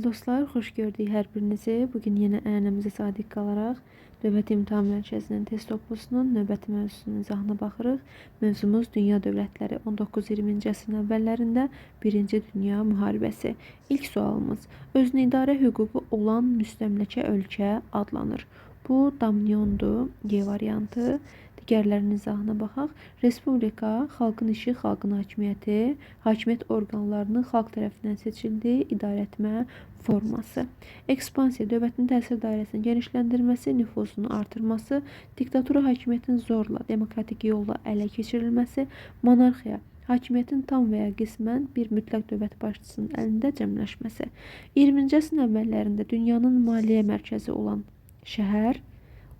Dostlar, xoş gördük hər birinizi. Bugün yenə ənənəmizə sadiq qalaraq Dövlət İmtahan Mərkəzinin test toplusunun növbəti mövzusunun izahına baxırıq. Mövzumuz Dünya dövlətləri 19-20-ci əsrin əvvəllərində Birinci Dünya müharibəsi. İlk sualımız: özünə idarə hüququ olan müstəmləkə ölkə adlanır. Bu Domniondur, G variantı. Digərlərinin izahına baxaq. Respublika, xalqın işi, xalqın hakimiyyəti, hakimiyyət orqanlarının xalq tərəfindən seçildiyi idarə etmə forması. Ekspansiya, dövlətin təsir dairəsinin genişləndirməsi, nüfuzunu artırması, diktatura hakimiyyətin zorla, demokratik yolla ələ keçirilməsi, monarxiya, hakimiyyətin tam və ya qismən bir mütləq dövlət başçısının əlində cəmləşməsi. 20-ci əsrin əvvəllərində dünyanın maliyyə mərkəzi olan şəhər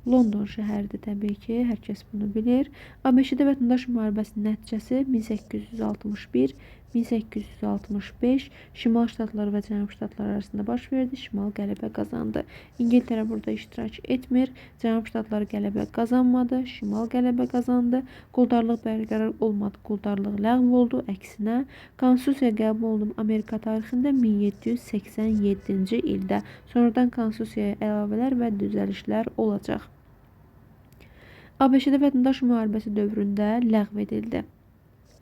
London şəhəridir təbii ki, hər kəs bunu bilir. ABŞ-də vətəndaş müharibəsinin nəticəsi 1861-1865 Şimal Ştatları və Cənub Ştatları arasında baş verdi. Şimal qələbə qazandı. İngiltərə burada iştirak etmir. Cənub Ştatları qələbə qazanmadı. Şimal qələbə qazandı. Quldarlıq bərqərar olmadı. Quldarlıq ləğv oldu. Əksinə, konstitusiya qəbul olunub Amerika tarixində 1787-ci ildə. Sonradan konstitusiyaya əlavələr və düzəlişlər olacaq. ABŞ-də vətəndaş müharibəsi dövründə ləğv edildi.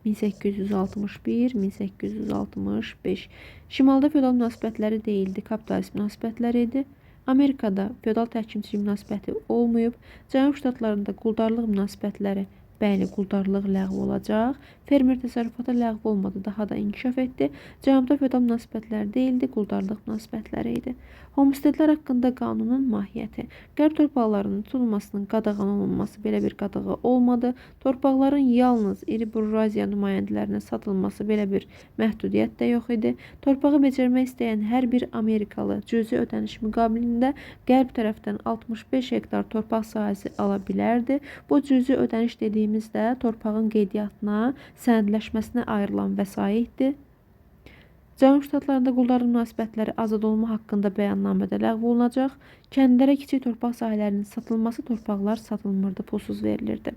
1861-1865. Şimalda feodal münasibətləri deyildi, kapitalist münasibətləri idi. Amerikada feodal təhkimçilik münasibəti olmayıb. Cənub ştatlarında quldarlıq münasibətləri, bəli, quldarlıq ləğv olacaq. Fermer təsərrüfatı ləğv olmadı, daha da inkişaf etdi. Cənubda feodal münasibətlər deyildi, quldarlıq münasibətləri idi. Homestedlər haqqında qanunun mahiyyəti. Qərb torpaqlarının tutulmasının qadağan olunması belə bir qadağa olmadı. Torpaqların yalnız iri burjuaziya nümayəndələrinə satılması belə bir məhdudiyyət də yox idi. Torpağı becərmək istəyən hər bir Amerikalı cüzi ödəniş müqabilində qərb tərəfdən 65 hektar torpaq sahəsi ala bilərdi. Bu cüzi ödəniş dediyimizdə torpağın qeydiyyatına, sənədləşməsinə ayrılan vəsaitdir. Cənub ştatlarında quldarlıq münasibətləri azad olma haqqında bəyannamədə ləğv olunacaq. Kəndlərə kiçik torpaq sahələrinin satılması, torpaqlar satılmırdı, pulsuz verilirdi.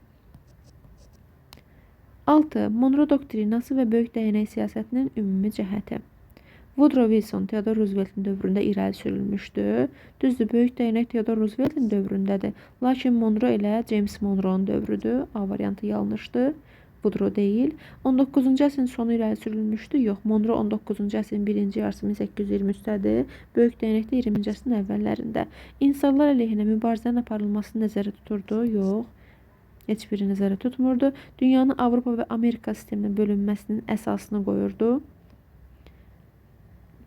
6. Monroe doktrinası və böyük dəyənək siyasətinin ümumi cəhəti. Woodrow Wilson Theodore Rooseveltin dövründə irəli sürülmüşdü. Düzdür, böyük dəyənək Theodore Rooseveltin dövründədir. Lakin Monroe ilə James Monroe'nun dövrüdür. A variantı yanlışdır. Woodrow deyil. 19-cu əsrin sonu irəli sürülmüşdü. Yox, Monroe 19-cu əsrin birinci yarısı 1823-dədir. Böyük dəyənəkdə 20-ci əsrin əvvəllərində. İnsanlar əleyhinə mübarizənin aparılmasını nəzərdə tuturdu. Yox, heç biri nəzərdə tutmurdu. Dünyanın Avropa və Amerika sisteminə bölünməsinin əsasını qoyurdu.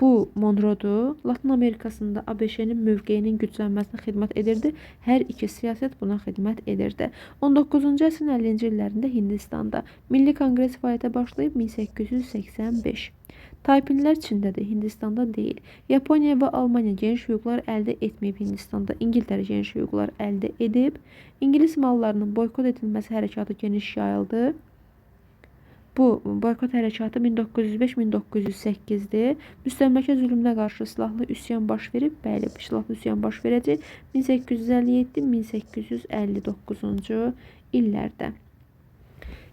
Bu Monroe'dur. Latın Amerikasında ABŞ-nin mövqeyinin güclənməsinə xidmət edirdi. Hər iki siyasət buna xidmət edirdi. 19-cu əsrin 50-ci illərində Hindistanda Milli Konqres fəaliyyətə başlayıb 1885. Taypinlər Çindədir, Hindistanda deyil. Yaponiya və Almaniya geniş hüquqlar əldə etməyib Hindistanda. İngiltərə geniş hüquqlar əldə edib. İngilis mallarının boykot edilməsi hərəkatı geniş yayıldı. Bu boykot hərəkatı 1905-1908-dir. Müstəmləkə zülmünə qarşı silahlı üsyan baş verib. Bəli, silahlı üsyan baş verəcək 1857-1859-cu illərdə.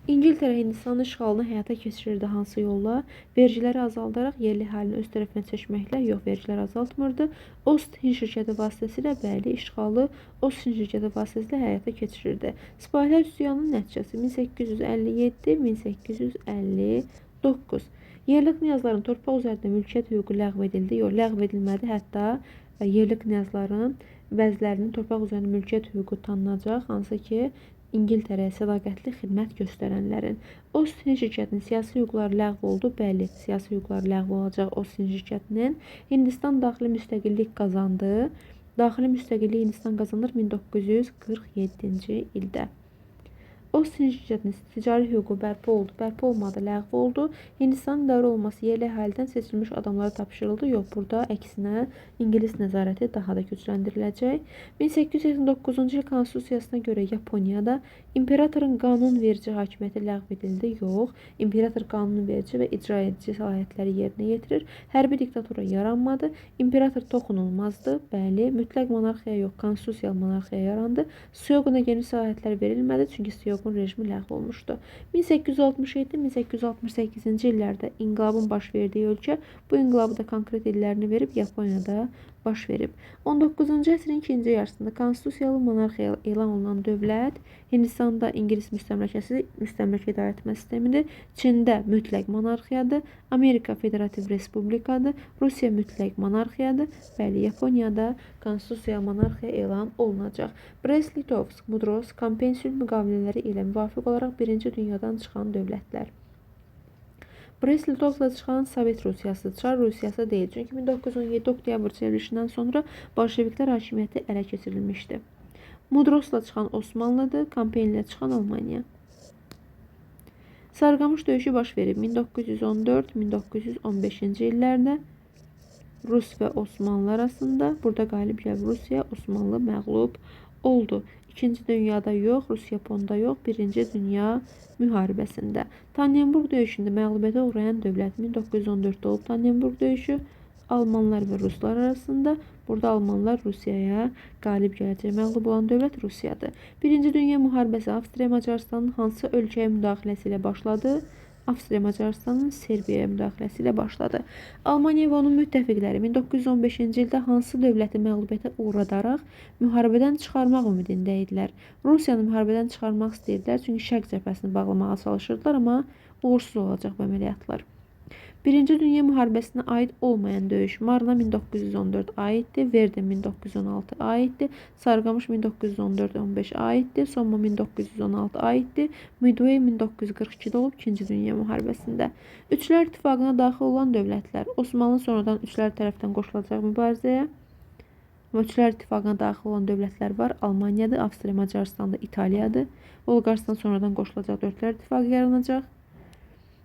İngiltərə Hindistanın işğalını həyata keçirirdi hansı yolla? Vergiləri azaldaraq yerli əhalini öz tərəfinə çəkməklə, yox, vergilər azaltmırdı. Ost-Hind şirkəti vasitəsilə, bəli, işğalı Ost-Hind şirkəti vasitəsilə həyata keçirirdi. Sipahilər üsyanının nəticəsi 1857-1859. Yerli knyazların torpaq üzərində mülkiyyət hüququ ləğv edildi. Yox, ləğv edilmədi. Hətta yerli knyazların bəzilərinin torpaq üzərində mülkiyyət hüququ tanınacaq, hansı ki, İngiltərəyə sədaqətli xidmət göstərənlərin. Ost-Hind şirkətinin siyasi hüquqları ləğv oldu. Bəli, siyasi hüquqları ləğv olacaq Ost-Hind şirkətinin. Hindistan daxili müstəqillik qazandı. Daxili müstəqillik Hindistan qazanır 1947-ci ildə. Ost-Hind şirkətinin ticari hüququ bərpa oldu. Bərpa olmadı, ləğv oldu. Hindistanın idarə olması yerli əhalidən seçilmiş adamlara tapşırıldı. Yox, burada əksinə İngilis nəzarəti daha da gücləndiriləcək. 1889-cu il konstitusiyasına görə Yaponiyada imperatorun qanunverici hakimiyyəti ləğv edildi. Yox, imperator qanunverici və icra edici səlahiyyətləri yerinə yetirir. Hərbi diktatura yaranmadı. İmperator toxunulmazdı. Bəli, mütləq monarxiya yox, konstitusiyal monarxiya yarandı. Syoquna geniş səlahiyyətlər verilmədi. Çünki Syoq soyğun rejimi ləğv olmuşdu. 1867-1868-ci illərdə inqilabın baş verdiyi ölkə bu inqilabı da konkret illərini verib Yaponiyada baş verib. 19-cu əsrin ikinci yarısında konstitusiyalı monarxiya elan olunan dövlət Hindistanda İngilis müstəmləkə idarəetmə sistemidir. Çində mütləq monarxiyadır. Amerika Federativ Respublikadır. Rusiya mütləq monarxiyadır. Bəli, Yaponiyada konstitusiya monarxiya elan olunacaq. Brest-Litovsk, Mudros, Kompensiyon müqavilələri ilə müvafiq olaraq birinci dünyadan çıxan dövlətlər. Brest-Litovskla çıxan Sovet Rusiyası, Çar Rusiyası deyil. Çünki 1917 oktyabr çevrilişindən sonra bolşeviklər hakimiyyəti ələ keçirilmişdi. Mudrosla çıxan Osmanlıdır, Kompenlə çıxan Almaniya. Sarıqamış döyüşü baş verib 1914-1915-ci illərdə Rus və Osmanlı arasında. Burada qalib gəlib Rusiya, Osmanlı məğlub oldu. İkinci dünyada yox, Rus-Yaponda yox, Birinci Dünya müharibəsində. Tannenburg döyüşündə məğlubiyyətə uğrayan dövlət 1914-də olub. Tannenburg döyüşü Almanlar və Ruslar arasında. Burada Almanlar Rusiyaya qalib gələcək. Məğlub olan dövlət Rusiyadır. Birinci Dünya müharibəsi Avstriya-Macarıstanın hansı ölkəyə müdaxiləsi ilə başladı? Avstriya-Macarıstanın Serbiyaya müdaxiləsi ilə başladı. Almaniya və onun müttəfiqləri 1915-ci ildə hansı dövləti məğlubiyyətə uğradaraq müharibədən çıxarmaq ümidində idilər? Rusiyanı müharibədən çıxarmaq istəyirdilər, çünki Şərq cəbhəsini bağlamağa çalışırdılar, amma uğursuz olacaq bu əməliyyatlar. Birinci Dünya müharibəsinə aid olmayan döyüş Marna 1914 aiddir, Verden 1916 aiddir, Sarıqamış 1914-15 aiddir, Somma 1916 aiddir, Midway 1942-də olub 2-ci Dünya müharibəsində. Üçlər İttifaqına daxil olan dövlətlər Osmanlı sonradan üçlər tərəfdən qoşulacaq mübarizəyə. Üçlər İttifaqına daxil olan dövlətlər var. Almaniyadır, Avstriya, Macarıstandır, İtaliyadır. Bolqaristan sonradan qoşulacaq dörtlər İttifaqı yaranacaq.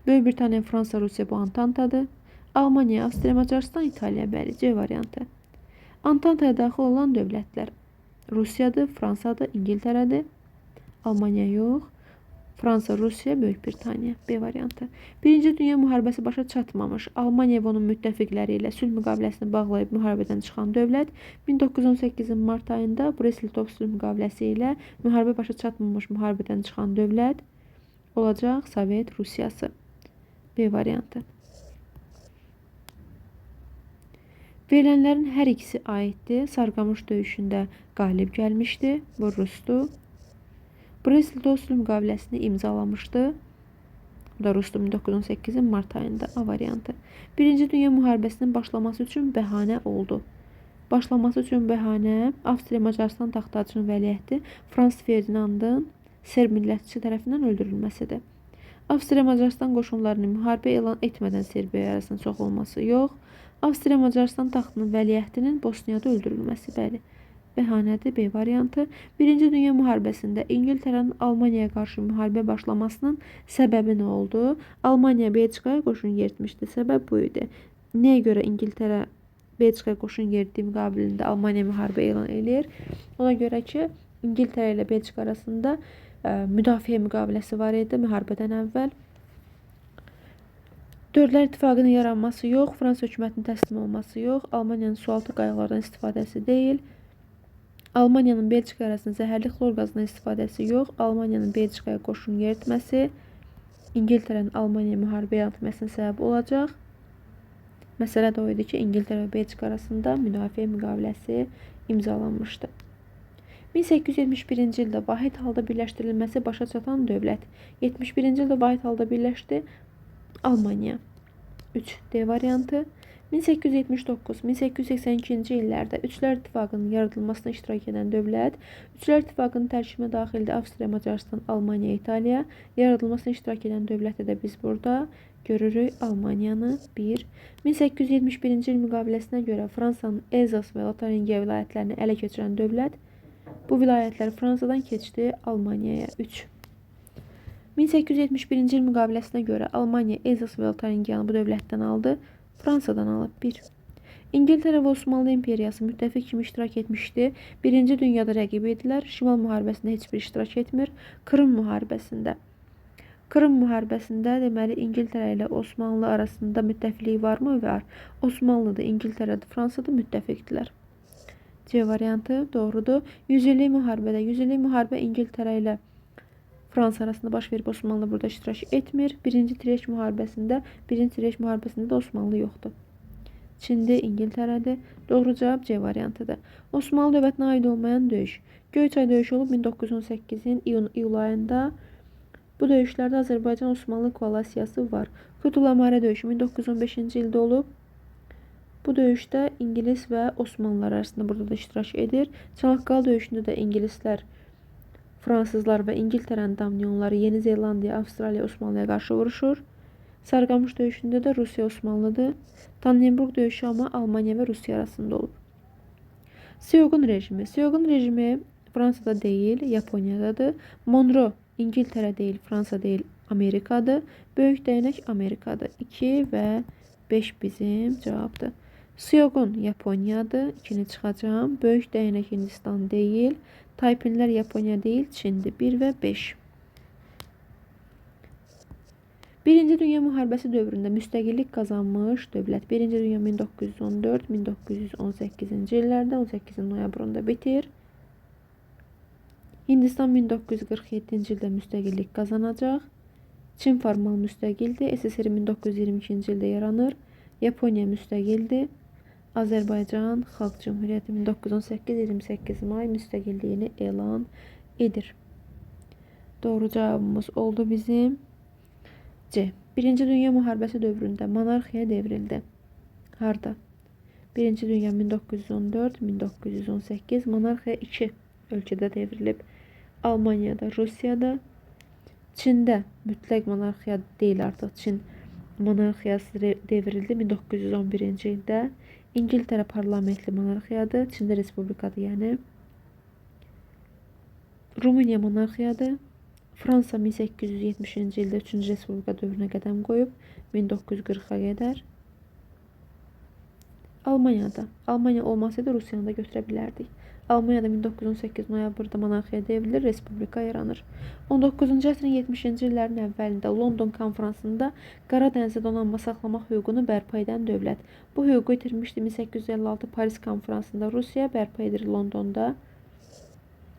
Böyük Britaniya, Fransa, Rusiya bu Antantadır. Almaniya, Avstriya, Macarıstan, İtaliya, bəli, C variantı. Antantaya daxil olan dövlətlər Rusiyadır, Fransadır, İngiltərədir. Almaniya yox. Fransa, Rusiya, Böyük Britaniya, B variantı. Birinci Dünya müharibəsi başa çatmamış Almaniya və onun müttəfiqləri ilə sülh müqaviləsini bağlayıb müharibədən çıxan dövlət 1918-in mart ayında Brest-Litovsk sülh müqaviləsi ilə müharibə başa çatmamış müharibədən çıxan dövlət olacaq Sovet Rusiyası. B variantı. Verilənlərin hər ikisi aiddir. Sarıqamış döyüşündə qalib gəlmişdi. Bu Rusdur. Brest-Litovsk sülh müqaviləsini imzalamışdı. Bu da Rusdur 1918-in mart ayında. A variantı. Birinci Dünya müharibəsinin başlaması üçün bəhanə oldu. Başlaması üçün bəhanə Avstriya-Macarıstan taxtacının vəliəhdi Frans Ferdinandın Serb millətçisi tərəfindən öldürülməsidir. Avstriya-Macarıstan qoşunlarının müharibə elan etmədən Serbiya arasında soxulması yox. Avstriya-Macarıstan taxtının vəliəhdinin Bosniyada öldürülməsi, bəli. Bəhanədir, B variantı. Birinci Dünya müharibəsində İngiltərənin Almaniyaya qarşı müharibə başlamasının səbəbi nə oldu? Almaniya Belçikaya qoşun yeritmişdi. Səbəb bu idi. Nəyə görə İngiltərə Belçikaya qoşun yeritdiyi müqabilində Almaniya müharibə elan edir? Ona görə ki, İngiltərə ilə Belçika arasında müdafiə müqaviləsi var idi müharibədən əvvəl. Dördlər İttifaqının yaranması yox, Fransa hökumətinin təslim olması yox, Almaniyanın sualtı qayıqlardan istifadəsi deyil, Almaniyanın Belçika arasında zəhərli xlor qazından istifadəsi yox, Almaniyanın Belçikaya qoşun yeritməsi İngiltərənin Almaniya müharibə elan etməsinə səbəb olacaq. Məsələ də o idi ki, İngiltərə və Belçika arasında müdafiə müqaviləsi imzalanmışdı. 1871-ci ildə vahid halda birləşdirilməsi başa çatan dövlət. 71-ci ildə vahid halda birləşdi Almaniya. 3. D variantı. 1879-1882-ci illərdə Üçlər İttifaqının yaradılmasına iştirak edən dövlət. Üçlər İttifaqının tərkibinə daxildir Avstriya, Macarıstan, Almaniya, İtaliya. Yaradılmasına iştirak edən dövlətdə də biz burada görürük Almaniyanı. 1. 1871-ci il müqaviləsinə görə Fransanın Elzas və Lotaringiya vilayətlərini ələ keçirən dövlət. Bu vilayətlər Fransadan keçdi Almaniyaya. 3. 1871-ci il müqaviləsinə görə Almaniya Elzas və Lotaringiyanı bu dövlətdən aldı. Fransadan alıb. 1. İngiltərə və Osmanlı İmperiyası müttəfiq kimi iştirak etmişdi. Birinci dünyada rəqib idilər. Şimal müharibəsində heç bir iştirak etmir. Krım müharibəsində. Krım müharibəsində deməli İngiltərə ilə Osmanlı arasında müttəfiqlik varmı? Var. Osmanlıdır, İngiltərədir, Fransadır, müttəfiqdilər. C variantı doğrudur. 100 illik müharibədə. 100 illik müharibə İngiltərə ilə Fransa arasında baş verib Osmanlı burada iştirak etmir. Birinci Tireç müharibəsində də Osmanlı yoxdur. Çin'de, İngiltere'de. Doğru cevap C variantıdır. Osmanlı dövlətinə aid olmayan döyüş. Göyçay döyüşü olub 1918'in iyul ayında. Bu döyüşlərdə Azərbaycan-Osmanlı koalisiyası var. Kutulamare döyüşü 1915-ci ildə olub. Bu döyüşdə İngilis və Osmanlılar arasında burada da iştirak edir. Çanaqqala döyüşündə də İngilislər, Fransızlar və İngiltərənin domniyonları Yeni Zelandiya, Avstraliya, Osmanlıya qarşı vuruşur. Sarıqamış döyüşündə də Rusiya Osmanlıdır. Tannenburg döyüşü ama Almanya ve Rusya arasında olub. Siyoğun rejimi. Siyoğun rejimi Fransa'da değil, Yaponya'dadır. Monroe İngiltere değil, Fransa değil, Amerika'dır. Böyük değnek Amerika'dır. 2 ve 5 bizim cevabdır. Siyoğun Yaponya'dır. 2'ni çıxacağım. Böyük değnek Hindistan değil. Taypinlər Yaponiya değil, Çin'dir. 1 ve 5. Birinci Dünya Müharibəsi dövründə müstəqillik qazanmış dövlət. Birinci Dünya 1914-1918-ci illərdə 18 noyabrında bitir. Hindistan 1947-ci ildə müstəqillik qazanacaq. Çin formal müstəqildir. SSR 1922-ci ildə yaranır. Yaponiya müstəqildir. Azərbaycan Xalq Cümhuriyyəti 1918-28 may müstəqilliyini elan edir. Doğru cevabımız oldu bizim C. Birinci Dünya Müharibəsi dövründə monarxiya devrildi. Harda? Birinci Dünya 1914-1918 monarxiya 2 ölkədə devrilib. Almaniyada, Rusiyada. Çində mütləq monarxiya deyil artıq. Çin monarxiyası devrildi 1911-ci ildə. İngiltərə parlamentli monarxiyadır. Çində respublikadır yəni. Rumıniya monarxiyadır. Fransa 1870-ci ildə 3-cü respublika dövrünə qədəm qoyub 1940-a qədər. Almaniya olmasaydı Rusiyanı da götürə bilərdik. Almaniyada 1918 noyabrda monarxiya devrilir, respublika yaranır. 19-cu əsrin 70-ci illərin əvvəlində London konferansında Qara dənizdə donanma saxlamaq hüququnu bərpa edən dövlət. Bu hüququ itirmişdi 1856 Paris konferansında. Rusiya bərpa edir Londonda.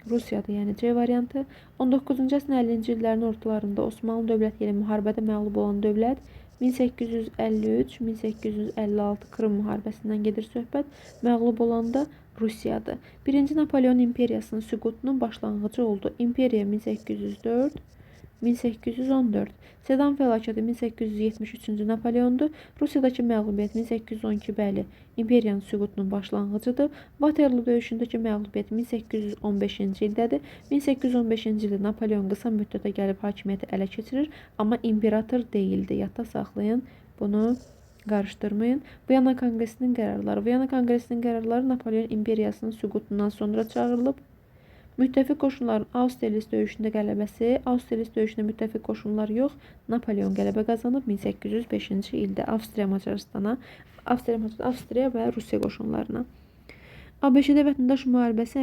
Rusiyadır, yəni C variantı. 19-cu əsrin 50-ci illərin ortalarında Osmanlı dövləti ilə müharibədə məğlub olan dövlət 1853-1856 Krım müharibəsindən gedir söhbət. Məğlub olanda Rusiyadır. Birinci Napoleon imperiyasının süqutunun başlanğıcı oldu. İmperiya 1804-1814. Sedan fəlakəti 1873-cü Napoleondur. Rusiyadakı məğlubiyyət 1812 bəli. İmperiyanın süqutunun başlanğıcıdır. Waterloo döyüşündəki məğlubiyyət 1815-ci ildədir. 1815-ci ildə Napoleon qısa müddətə gəlib hakimiyyəti ələ keçirir, amma imperator deyildi. Yadda saxlayın. Bunu qarışdırmayın. Viyana Konqresinin qərarları Napoleon imperiyasının süqutundan sonra çağırılıb. Müttəfiq qoşunların Austerlitz döyüşündə qələbəsi, Austerlitz döyüşündə müttəfiq qoşunlar yox, Napoleon qələbə qazanıb 1805-ci ildə Avstriya və Rusiya qoşunlarına. ABŞ-də vətəndaş müharibəsi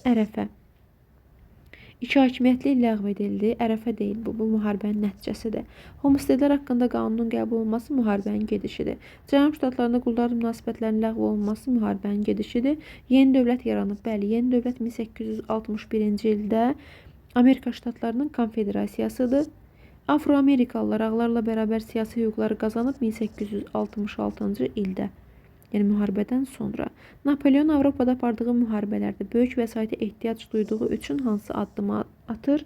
ərəfə 2 hakimiyyətli ləğv edildi. Ərəfə deyil bu müharibənin nəticəsidir. Homestedlər haqqında qanunun qəbul olunması müharibənin gedişidir. Cənub ştatlarında quldarlıq münasibətlərinin ləğv olunması müharibənin gedişidir. Yeni dövlət yaranıb. Bəli, yeni dövlət 1861-ci ildə Amerika ştatlarının konfederasiyasıdır. Afro-Amerikalılar ağlarla bərabər siyasi hüquqları qazanıb 1866-cı ildə. Yəni müharibədən sonra. Napoleon Avropada apardığı müharibələrdə böyük vəsaitə ehtiyac duyduğu üçün hansı addımı atır?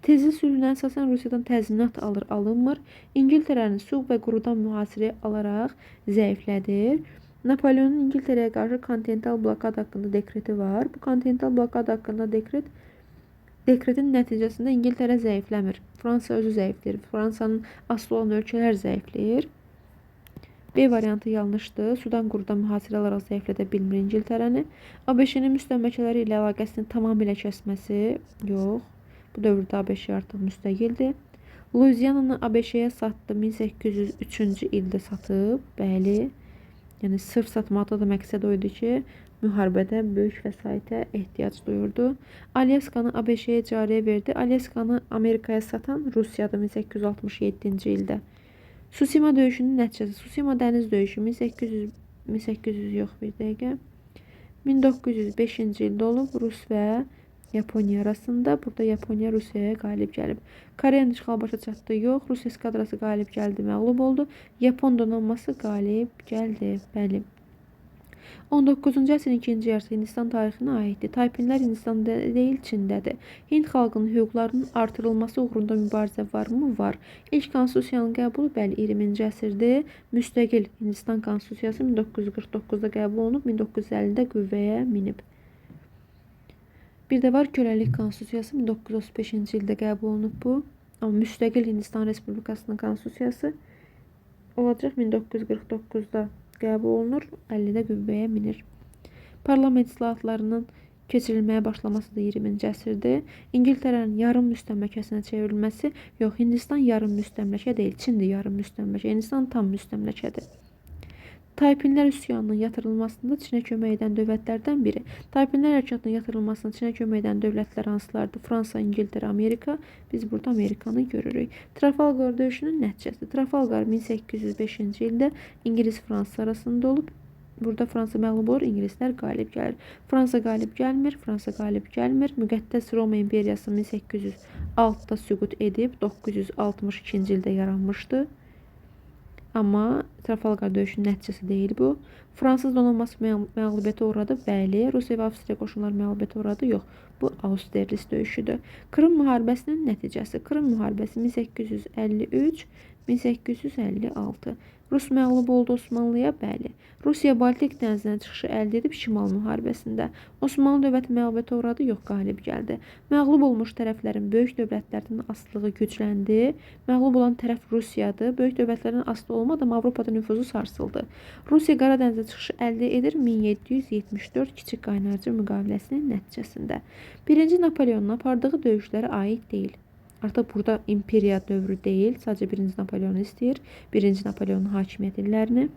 Tezli sülhünə əsasən Rusiyadan təzminat alınmır. İngiltərənin sülh və qurudan mühasirə alaraq zəiflədir. Napoleonun İngiltərəyə qarşı kontinental blokad haqqında dekreti var. Bu kontinental blokad haqqında dekretin nəticəsində İngiltərə zəifləmir. Fransa özü zəifləyir. Fransanın asılı olan ölkələr zəifləyir. B variantı yanlışdır. Sudan qurudan mühasirə alaraq zəiflədə bilmir İngiltərəni. ABŞ-nin müstəmləkələri ilə əlaqəsini tamamilə kəsməsi yox. Bu dövrdə ABŞ artıq müstəqildir. Luiziyananı ABŞ-yə satdı 1803-cü ildə satıb. Bəli. Yəni sırf satmaqda da məqsəd o idi ki, müharibədə böyük vəsaitə ehtiyac duyurdu. Alyaskanı ABŞ-yə icarəyə verdi. Alyaskanı Amerikaya satan Rusiyadır 1867-ci ildə. Susima döyüşünün nəticəsi. Susima dəniz döyüşü 1905-ci ildə olub. Rus və Yaponiya arasında. Burada Yaponiya Rusiyaya qalib gəlib. Koreyanın işğalı başa çatdı, yox. Rusiya eskadrası qalib gəldi, məğlub oldu. Yapon donanması qalib gəldi. Bəli. 19-cu əsrin ikinci yarısı Hindistan tarixinə aiddir. Taypinlər Hindistanda deyil, Çindədir. Hind xalqının hüquqlarının artırılması uğrunda mübarizə varmı? Var. İlk konstitusiyanın qəbulu bəli 20-ci əsrdir. Müstəqil Hindistan konstitusiyası 1949-da qəbul olunub, 1950-də qüvvəyə minib. Bir də var köləlik konstitusiyası 1935-ci ildə qəbul olunub bu. Amma müstəqil Hindistan Respublikasının konstitusiyası olacaq 1949-da qəbul olunur, 50-də qüvvəyə minir. Parlament islahatlarının keçirilməyə başlaması da 20-ci əsrdir. İngiltərənin yarım müstəmləkəsinə çevrilməsi, yox, Hindistan yarım müstəmləkə deyil, Çindir yarım müstəmləkə, Hindistan tam müstəmləkədir. Taypinlər üsyanının yatırılmasında Çinə kömək edən dövlətlərdən biri. Taypinlər hərəkatının yatırılmasında Çinə kömək edən dövlətlər hansılardır? Fransa, İngiltərə, Amerika. Biz burada Amerikanı görürük. Trafalgar döyüşünün nəticəsi. Trafalgar 1805-ci ildə İngilis-Fransız arasında olub. Burada Fransa məğlub olur, İngilislər qalib gəlir. Fransa qalib gəlmir, Fransa qalib gəlmir. Müqəddəs Roma imperiyası 1806-da süqut edib, 962-ci ildə yaranmışdı. Amma Trafalgar döyüşünün nəticəsi deyil bu. Fransız donanması məğlubiyyətə uğradı. Bəli. Rusiya və Avstriya qoşunları məğlubiyyətə uğradı. Yox. Bu Austerlitz döyüşüdür. Krım müharibəsinin nəticəsi. Krım müharibəsi 1853-1856. Rus məğlub oldu Osmanlıya. Bəli. Rusiya Baltik dənizinə çıxışı əldə edib Şimal müharibəsində. Osmanlı dövləti məğlubiyyətə uğradı. Yox, qalib gəldi. Məğlub olmuş tərəflərin böyük dövlətlərdən asılılığı gücləndi. Məğlub olan tərəf Rusiyadır. Böyük dövlətlərdən asılı olmadan Avropada nüfuzu sarsıldı. Rusiya Qara dənizə çıxışı əldə edir 1774 Kiçik Qaynarca müqaviləsinin nəticəsində. 1-ci Napoleonun apardığı döyüşlərə aid deyil. Artıq burada imperiya dövrü deyil. Sadəcə 1-ci Napoleonu istəyir. 1-ci Napoleonun hakimiyyət illərini.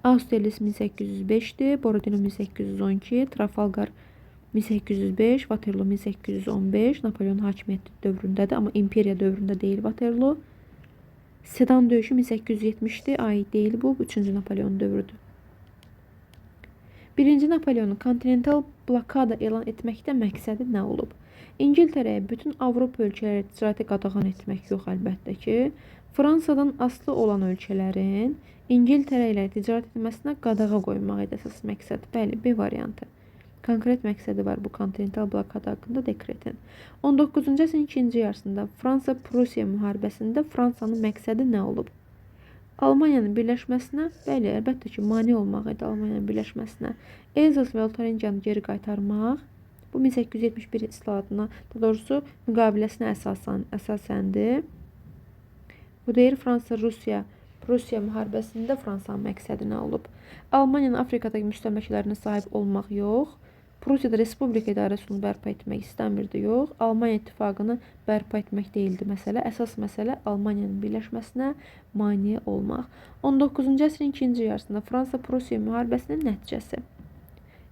Austerlitz 1805'dir. Borodino 1812. Trafalgar 1805. Waterloo 1815. Napolyon hakimiyyəti dövründədir. Amma imperiya dövründə deyil Waterloo. Sedan döyüşü 1870'dir. Aid deyil bu. 3-cü Napolyon dövrüdür. 1-ci Napoleonun kontinental blokada elan etməkdə məqsədi nə olub? İngiltərəyə bütün Avropa ölkələri ticarəti qadağan etmək yox əlbəttə ki. Fransadan asılı olan ölkələrin İngiltərə ilə ticarət etməsinə qadağa qoymaq idi əsas məqsəd. Bəli, B variantı. Konkret məqsədi var bu kontinental blokada haqqında dekretin. 19-cu əsrin ikinci yarısında Fransa-Prusiya müharibəsində Fransanın məqsədi nə olub? Almaniyanın birləşməsinə, bəli, əlbəttə ki, mane olmaq idi Almaniyanın birləşməsinə. Elzas və Lotaringiyanı geri qaytarmaq. Bu 1871 islahatına, daha doğrusu müqaviləsinə əsasəndir. Bu deyir Fransa-Rusiya müharibəsində Fransanın məqsədi nə olub? Almaniyanın Afrikadakı müstəmləkələrinə sahib olmaq yox. Prusiyada Respublika idarəsini bərpa etmək istəmirdi, yox. Almaniya ittifaqını bərpa etmək deyildi məsələ. Əsas məsələ Almaniyanın birləşməsinə mane olmaq. 19-cu əsrin ikinci yarısında Fransa-Prusiya müharibəsinin nəticəsi.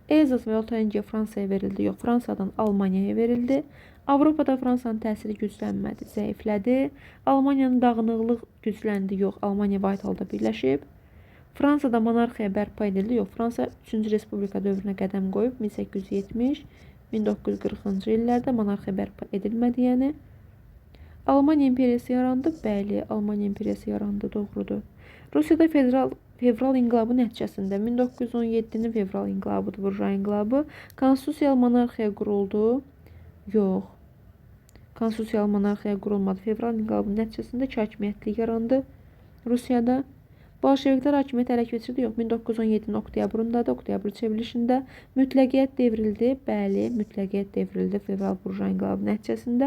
Elzas və Lotaringiya Fransaya verildi, yox. Fransadan Almaniyaya verildi. Avropada Fransanın təsiri güclənmədi, zəiflədi. Almaniyanın dağınıqlıq gücləndi, yox. Almaniya vahid halda birləşib. Fransada monarxiya bərpa edildi, yox. Fransa 3-cü Respublika dövrünə qədəm qoyub 1870-1940-cı illərdə monarxiya bərpa edilmədi, yəni. Almaniya imperiyası yarandı, bəli, Almaniya imperiyası yarandı, doğrudur. Rusiyada fevral inqilabı nəticəsində 1917-nin fevral inqilabıdır, burja inqilabı. Konstitusiyalı monarxiya quruldu, yox. Konstitusiyalı monarxiya qurulmadı. Fevral inqilabının nəticəsində iki hakimiyyətlik yarandı Rusiyada. Bolşeviklər hakimiyyəti ələ keçirdi, yox. 1917-nin oktyabrındadır, oktyabr çevrilişində mütləqiyyət devrildi, bəli, mütləqiyyət devrildi fevral burja inqilabı nəticəsində.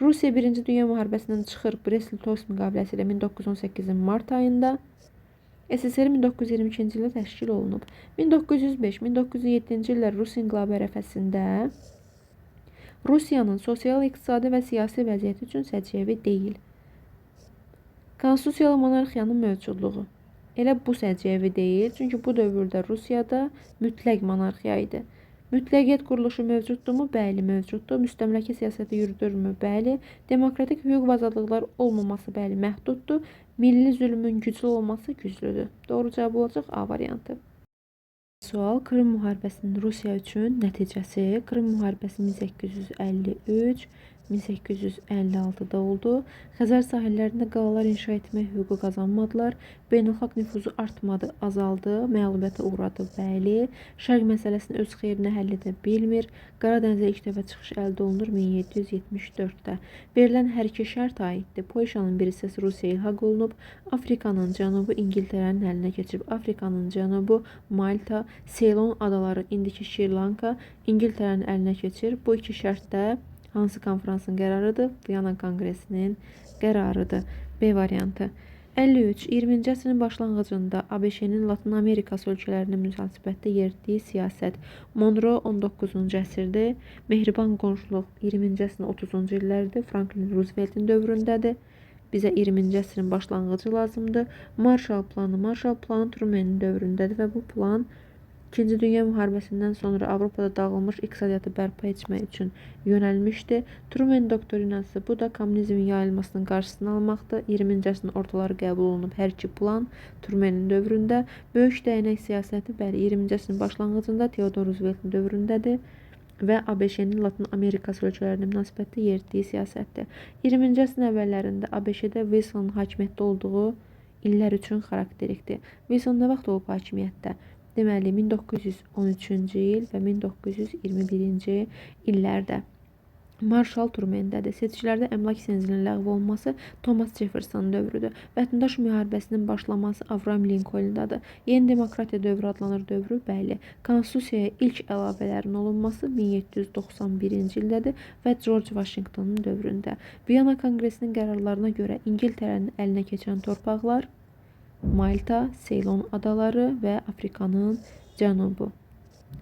Rusiya 1-ci Dünya müharibəsindən çıxır Brest-Litovsk müqaviləsi ilə 1918-in mart ayında. SSR 1922-ci ildə təşkil olunub. 1905-1907-ci illər Rus inqilabı ərəfəsində Rusiyanın sosial, iqtisadi və siyasi vəziyyəti üçün səciyyəvi deyil. Konstitusiyalı monarxiyanın mövcudluğu. Elə bu səciyyəvi deyil, çünki bu dövrdə Rusiyada mütləq monarxiya idi. Mütləqiyyət quruluşu mövcuddurmu? Bəli, mövcuddur. Müstəmləkə siyasəti yürüdürmü? Bəli. Demokratik hüquq və azadlıqlar olmaması bəli məhduddur. Milli zülmün güclü olması güclüdür. Doğru cavab olacaq A variantı. Sual: Krım müharibəsinin Rusiya üçün nəticəsi. Krım müharibəsi 1853 1856-da oldu. Xəzər sahillərində qalalar inşa etmək hüququ qazanmadılar. Beynəlxalq nüfuzu artmadı, azaldı. Məğlubiyyətə uğradı, bəli. Şərq məsələsini öz xeyrinə həll edə bilmir. Qara dənizə ilk dəfə çıxış əldə olunur 1774-də. Verilən hər iki şərt aiddir. Polşanın bir hissəsi Rusiyaya ilhaq olunub. Afrikanın cənubu İngiltərənin əlinə keçib. Afrikanın cənubu Malta, Seylon adaları, indiki Şri-Lanka İngiltərənin əlinə keçir. Bu iki şərt də hansı konferansın qərarıdır? Viyana Konqresinin qərarıdır. B variantı. 53. 20-ci əsrin başlanğıcında ABŞ-nin Latin Amerikası ölkələrinə münasibətdə yeritdiyi siyasət. Monroe 19-cu əsrdir. Mehriban qonşuluq 20-ci əsrin 30-cu illəridir. Franklin Rooseveltin dövründədir. Bizə 20-ci əsrin başlanğıcı lazımdır. Marshall planı Truman'ın dövründədir və bu plan 2-ci Dünya müharibəsindən sonra Avropada dağılmış iqtisadiyyatı bərpa etmək üçün yönəlmişdi. Truman doktrinası bu da kommunizmin yayılmasının qarşısını almaqdır. 20-ci əsrin ortaları qəbul olunub hər iki plan Truman'ın dövründə. Böyük dəyənək siyasəti bəli 20-ci əsrin başlanğıcında Theodore Rooseveltin dövründədir və ABŞ-nin Latin Amerikası ölkələrinə münasibətdə yeritdiyi siyasətdir. 20-ci əsrin əvvəllərində ABŞ-də Wilsonun hakimiyyətdə olduğu illər üçün xarakterikdir. Wilson nə vaxt olub hakimiyyətdə? Deməli, 1913-cü il və 1921-ci illərdə. Marshall Truman'dədir. Seçkilərdə əmlak senzinin ləğv olunması Thomas Jefferson dövrüdür. Vətəndaş müharibəsinin başlaması Abraham Lincolndadır. Yeni demokratiya dövrü adlanır dövrü, bəli. Konstitusiyaya ilk əlavələrin olunması 1791-ci ildədir və George Washingtonun dövründə. Viyana Konqresinin qərarlarına görə İngiltərənin əlinə keçən torpaqlar Malta, Seylon adaları və Afrikanın cənubu.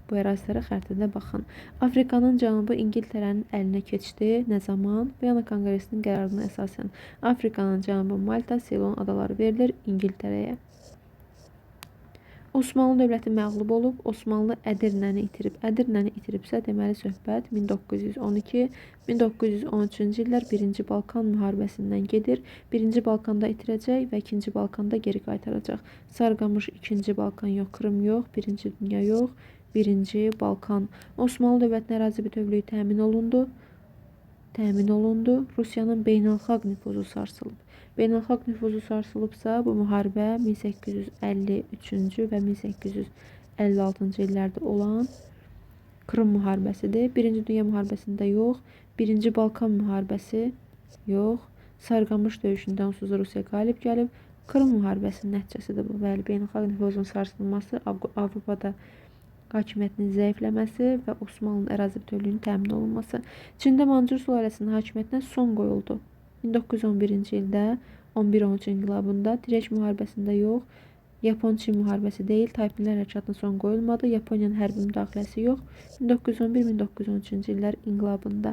Bu ərazilərə xəritədə baxın. Afrikanın cənubu İngiltərənin əlinə keçdi. Nə zaman? Viyana Konqresinin qərarına əsasən Afrikanın cənubu Malta, Seylon adaları verilir İngiltərəyə. Osmanlı dövləti məğlub olub, Osmanlı Ədirnəni itirib. Ədirnəni itiribsə, deməli söhbət 1912-1913-cü illər 1-ci Balkan müharibəsindən gedir. 1-ci Balkanda itirəcək və 2-ci Balkanda geri qaytaracaq. Sarıqamış 2-ci Balkan yox, Krım yox, 1-ci Dünya yox, 1-ci Balkan. Osmanlı dövlətinə ərazi bütövlüyü təmin olundu. Rusiyanın beynəlxalq nüfuzu sarsılıb. Beynəlxalq nüfuzu sarsılıbsa, bu müharibə 1853-cü və 1856-cı illərdə olan Krım müharibəsidir. 1-ci Dünya müharibəsində yox, 1-ci Balkan müharibəsi yox, Sarıqamış döyüşündə onsuz Rusiya qalib gəlib. Krım müharibəsinin nəticəsidir bu. Bəli, beynəlxalq nüfuzun sarsılması, Avropada hakimiyyətinin zəifləməsi və Osmanlı'nın ərazi bütövlüyünün təmin olunması. Çində Mancur sülaləsinin hakimiyyətinə son qoyuldu. 1911-ci ildə 11-13 inqilabında dirək müharibəsində yox, Yapon-Çin müharibəsi deyil, Tayfinlər hərəkatına son qoyulmadı, Yaponiyanın hərbi müdaxiləsi yox, 1911-1913-cü illər inqilabında.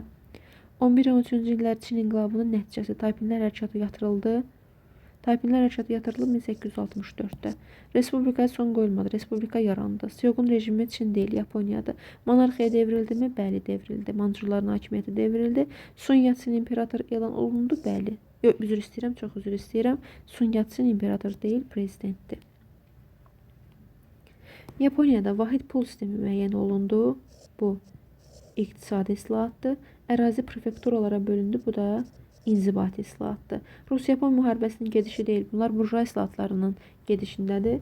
11-13-cü illər Çin inqilabının nəticəsi Tayfinlər hərəkatı yatırıldı. Tayfinlər hərəkatı yatırılıb 1864-də. Respublikaya son qoyulmadı, respublika yarandı. Syoqun rejimi Çin deyil, Yaponiyadır. Monarxiya devrildi mi? Bəli, devrildi. Mancurların hakimiyyəti devrildi. Sun Yat-sen imperator elan olundu? Bəli. Yox, üzr istəyirəm, çox üzr istəyirəm. Sun Yat-sen imperator deyil, prezidentdir. Yaponiyada vahid pul sistemi müəyyən olundu. Bu iqtisadi islahatdır. Ərazi prefekturalara bölündü. Bu da inzibati islahatdır. Rus-Yapon müharibəsinin gedişi deyil. Bunlar burjua islahatlarının gedişindədir.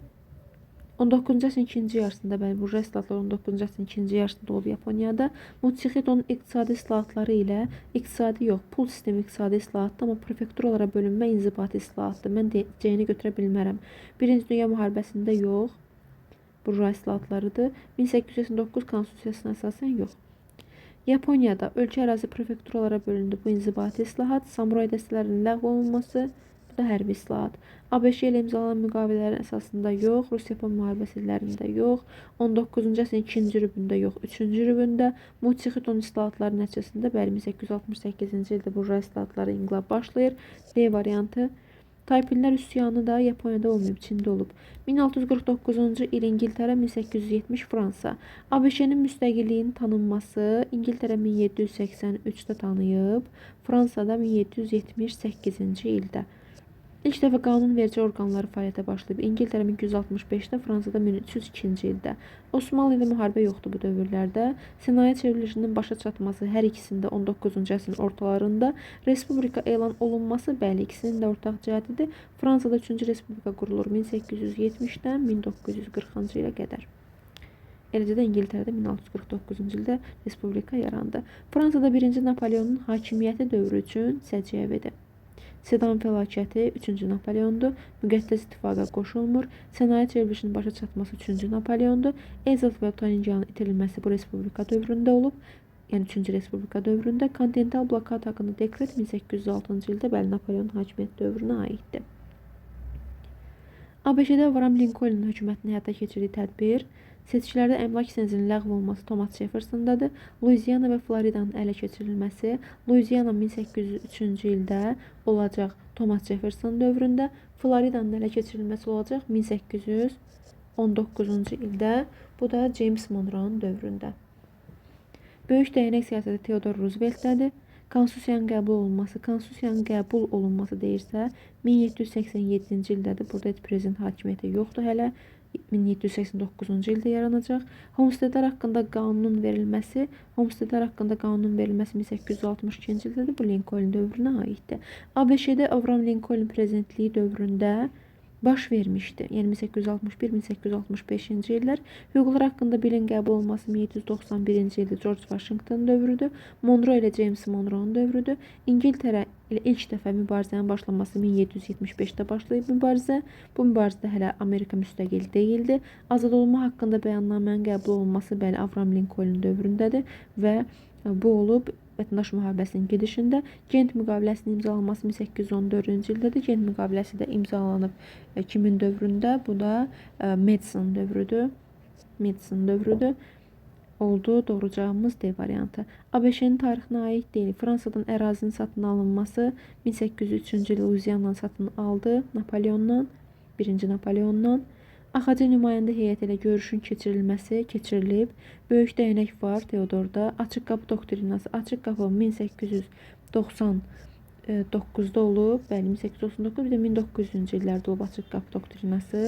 19-cu əsrin ikinci yarısında, bəli, burjua islahatları 19-cu əsrin ikinci yarısında olub Yaponiyada. Mutsixidonun iqtisadi islahatları ilə iqtisadi yox, pul sistemi iqtisadi islahatdır, amma prefekturalara bölünmə inzibati islahatdır. Mən deyəcəyini götürə bilmərəm. 1-ci Dünya müharibəsində yox, burjua islahatlarıdır. 1889 konstitusiyasına əsasən yox. Yaponiyada ölkə ərazi prefekturalara bölündü. Bu inzibati islahat, samuray dəstələrinin ləğv olunması, bu da hərbi islahat. ABŞ ilə imzalanan müqavilələrin əsasında yox, Rus-Yapon müharibəsi illərində yox, 19-cu əsrin 2-ci rübündə yox, 3-cü rübündə Mutsixidon islahatları nəticəsində bəli 1868-ci ildə burjua islahatları inqilab başlayır. D variantı. Tayfinlər üsyanı da Yaponiyada olmayıb, Çində olub. 1649-cu il İngiltərə, 1870 Fransa. ABŞ-nin müstəqilliyinin tanınması İngiltərə 1783-də tanıyıb, Fransada 1778-ci ildə. İlk dəfə qanunverici orqanları fəaliyyətə başlayıb. İngiltərə 1265-də, Fransada 1302-ci ildə. Osmanlı ilə müharibə yoxdur bu dövrlərdə. Sənaye çevrilişinin başa çatması hər ikisində 19-cu əsrin ortalarında, respublika elan olunması bəli ikisinin də ortaq cəhətidir. Fransada 3-cü respublika qurulur 1870-dən 1940-cı ilə qədər. Eləcə də İngiltərədə 1649-cu ildə respublika yarandı. Fransada 1-ci Napoleonun hakimiyyəti dövrü üçün səciyyəvidir. Sedan fəlakəti 3-cü Napoleondur. Müqəddəs ittifaqa qoşulmur. Sənaye çevrilişinin başa çatması 3-cü Napoleondur. Elzas və Turingiyanın itirilməsi bu respublika dövründə olub. Yəni 3-cü respublika dövründə. Kontinental blokad haqqında dekret 1806-cı ildə bəli Napoleonun hakimiyyət dövrünə aiddir. ABŞ-də Abraham Lincolnun hökumətinin həyata keçirdiyi tədbir seçkilərdə əmlak senzinin ləğv olunması Thomas Jeffersondadır. Louisiana və Floridanın ələ keçirilməsi Louisiana 1803-cü ildə olacaq Thomas Jefferson dövründə, Floridanın ələ keçirilməsi olacaq 1819-cu ildə, bu da James Monroe'nun dövründə. Böyük dəyənək siyasəti Theodore Roosevelt'dədir. Konstitusiyanın qəbul olunması deyirsə 1787-ci ildədir. Burada heç prezident hakimiyyəti yoxdur hələ. 1789-cu ildə yaranacaq. Homestedlər haqqında qanunun verilməsi 1862-ci ildə bu Lincoln dövrünə aiddir. ABŞ-də Abraham Lincoln prezidentliyi dövründə baş vermişdi. Yəni 1861-1865-ci illər. Hüquqlar haqqında bilin qəbul olması 1791-ci ildə George Washington dövrüdür. Monroe ilə James Monroe'nun dövrüdür. İngiltərə ilə ilk dəfə mübarizənin başlaması 1775-də başlayıb mübarizə. Bu mübarizədə hələ Amerika müstəqil deyildi. Azad olma haqqında bəyannamənin qəbul olunması bəli Abraham Lincoln dövründədir və bu olub Vətəndaş müharibəsinin gedişində. Gent müqaviləsinin imzalanması 1814-cü ildədir. Gent müqaviləsi də imzalanıb kimin dövründə? Bu da Madison dövrüdür. Madison dövrüdür. Oldu. Doğru cavabımız D variantı. ABŞ-nin tarixinə aid deyil. Fransadan ərazinin satın alınması 1803-cü il Louisiana'dan satın aldı. Napoleondan, 1-ci Napoleondan. AXC nümayəndə heyəti ilə görüşün keçirilib. Böyük dəyənək var Teodorda. Açıq qapı doktrinası. Açıq qapı 1899-da olub. Bəli, 1899 bir də 1900-cü illərdə olub açıq qapı doktrinası.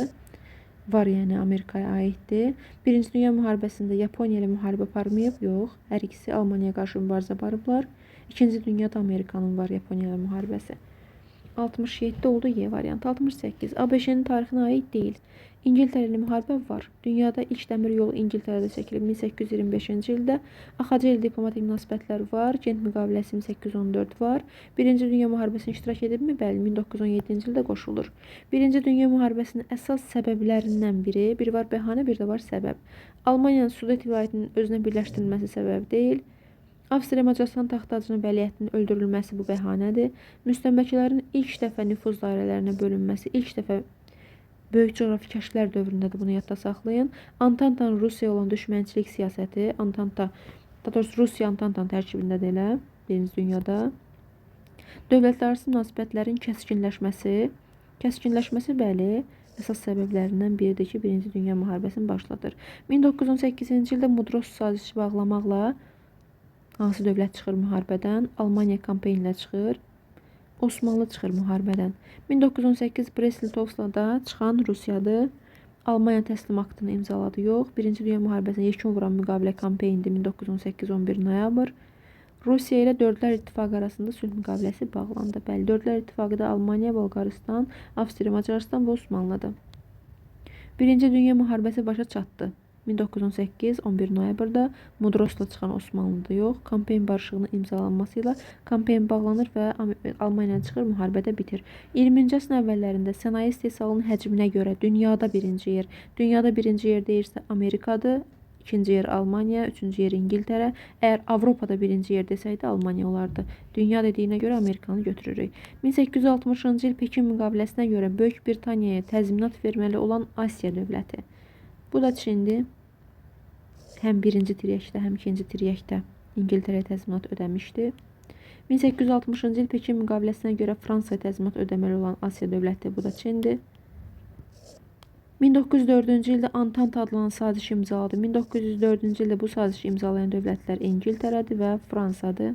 Var, yəni Amerikaya aiddir. Birinci Dünya müharibəsində Yaponiya ilə müharibə aparmayıb? Yox. Hər ikisi Almaniyaya qarşı mübarizə aparıblar. İkinci Dünyada Amerikanın var Yaponiya ilə müharibəsi. 67 oldu Y variantı. 68. ABŞ-nin tarixinə aid deyil. İngiltərə ilə müharibə var. Dünyada ilk dəmir yolu İngiltərədə çəkilib 1825-ci ildə. AXC ilə diplomatik münasibətlər var. Gent müqaviləsi 1814 var. Birinci Dünya müharibəsində iştirak edibmi? Bəli, 1917-ci ildə qoşulur. Birinci Dünya müharibəsinin əsas səbəblərindən biri var bəhanə, bir də var səbəb. Almaniyanın Sudet vilayətinin özünə birləşdirilməsi səbəb deyil. Avstriya Macaristan taxtacının vəliəhtinin öldürülməsi bu bəhanədir. Müstəmləkələrin ilk dəfə nüfuz dairələrinə bölünməsi, ilk dəfə böyük coğrafi kəşflər dövründədir, bunu yadda saxlayın. Antantanın Rusiya olan düşmənçilik siyasəti, Rusiya Antantanın tərkibindədir elə, Birinci Dünyada. Dövlətlər arası münasibətlərin kəskinləşməsi bəli, əsas səbəblərindən biridir ki, Birinci Dünya müharibəsini başladır. 1918-ci ildə Mudros sazişi bağlamaqla hansı dövlət çıxır müharibədən? Almaniya kampaniya çıxır. Osmanlı çıxır müharibədən. 1918 Brest-Litovskada çıxan Rusiyadır. Almaniya təslim aktını imzaladı. Yox. Birinci Dünya müharibəsinə yekun vuran müqavilə kampaniyadır 1918 11 noyabr. Rusiya ilə Dördlər İttifaqı arasında sülh müqaviləsi bağlandı. Bəli, Dördlər İttifaqı da Almaniya, Bolqarıstan, Avstriya, Macaristan və Osmanlıdır. Birinci Dünya müharibəsi başa çatdı. 1918 11 noyabrda Mudrosla çıxan Osmanlıdır. Yox, Kampen barışığının imzalanmasıyla Kampen bağlanır və Almaniya çıxır, müharibədə bitir. 20-ci əsrin əvvəllərində sənaye istehsalının həcminə görə dünyada birinci yer. Dünyada birinci yer deyirsə Amerikadır, ikinci yer Almaniya, üçüncü yer İngiltərə. Əgər Avropada birinci yer desəydi Almaniya olardı. Dünya dediyinə görə Amerikanı götürürük. 1860-cı il Pekin müqaviləsinə görə Böyük Britaniyaya təzminat verməli olan Asiya dövləti. Bu da Çindir. Həm birinci triyəkdə, həm ikinci triyəkdə İngiltərəyə təzminat ödəmişdi. 1860-cı il Pekin müqaviləsinə görə Fransaya təzminat ödəməli olan Asiya dövləti, bu da Çindir. 1904-cü ildə Antanta adlanan saziş imzaladı. 1904-cü ildə bu sazişi imzalayan dövlətlər İngiltərədir və Fransadır.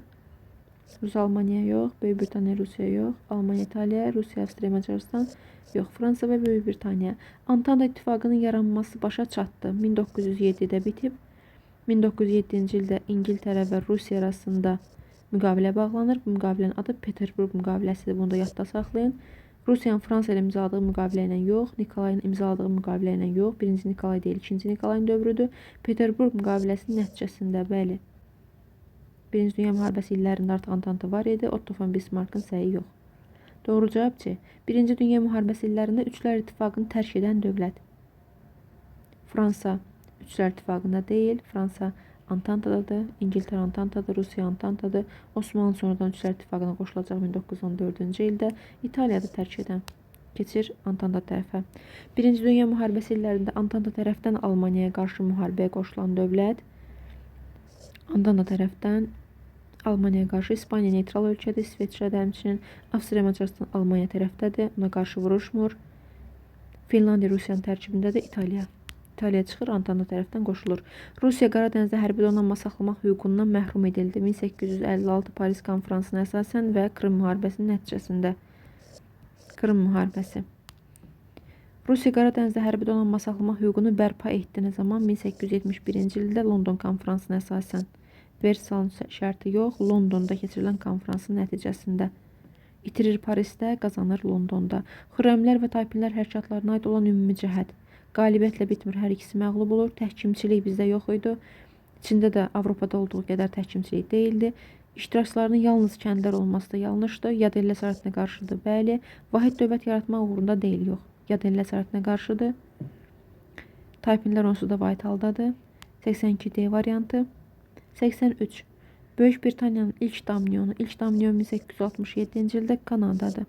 Rusya Almaniya yox, Böyük Britaniya Rusiya yox, Almaniya İtaliya, Rusiya Avstriya Macaristan yox, Fransa və Böyük Britaniya. Antanta İttifaqının yaranması başa çatdı. 1907-də bitib. 1907-ci ildə İngiltərə və Rusiya arasında müqavilə bağlanır. Bu müqavilənin adı Peterburq müqaviləsidir. Bunu da yadda saxlayın. Rusiyanın Fransa ilə imzaladığı müqavilə ilə yox, Nikolayın imzaladığı müqavilə ilə yox. Birinci Nikolay deyil, ikinci Nikolayın dövrüdür. Peterburq müqaviləsinin nəticəsində, bəli, Birinci Dünya müharibəsi illərində artıq Antanta var idi. Otto von Bismarckın səyi yox. Doğru cavab C. Birinci Dünya müharibəsi illərində Üçlər İttifaqını tərk edən dövlət. Fransa Üçlər İttifaqında deyil. Fransa Antantadadır. İngiltərə Antantadadır. Rusiya Antantadadır. Osmanlı sonradan Üçlər İttifaqına qoşulacaq 1914-cü ildə. İtaliyada tərk edən. Keçir Antanta tərəfə. Birinci Dünya müharibəsi illərində Antanta tərəfdən Almaniyaya qarşı müharibəyə qoşulan dövlət. Antanta tərəfdən Almaniya qarşı İspaniya neytral ölkədir. İsveçrə də həmçinin Avstriya Macaristan Almaniya tərəfdədir. Ona qarşı vuruşmur. Finlandiya Rusiyanın tərkibindədir. İtaliya çıxır, Antanta tərəfdən qoşulur. Rusiya Qaradənizdə hərbi donanma saxlamaq hüququndan məhrum edildi. 1856 Paris konferansına əsasən və Krım müharibəsinin nəticəsində. Krım müharibəsi. Rusiya Qaradənizdə hərbi donanma saxlamaq hüququnu bərpa etdi. Nə zaman? 1871-ci ildə London konferansına əsasən. Versal şərti yox, Londonda keçirilən konferansın nəticəsində. İtirir Parisdə, qazanır Londonda. Xürrəmlər və Taypinlər hərəkatlarına aid olan ümumi cəhət. Qalibiyyətlə bitmir, hər ikisi məğlub olur. Təhkimçilik bizdə yox idi. İçində də Avropada olduğu qədər təhkimçilik deyildi. İştirakçılarının yalnız kəndlər olması da yanlışdır. Yad el əsarətinə qarşıdır, bəli. Vahid dövlət yaratmaq uğrunda deyil, yox. Yad el əsarətinə qarşıdır. Taypinlər onsuz da vahid haldadır. 82D variantı. 83. Böyük Britaniyanın ilk dominionu. İlk dominion 1867-ci ildə Kanadadır.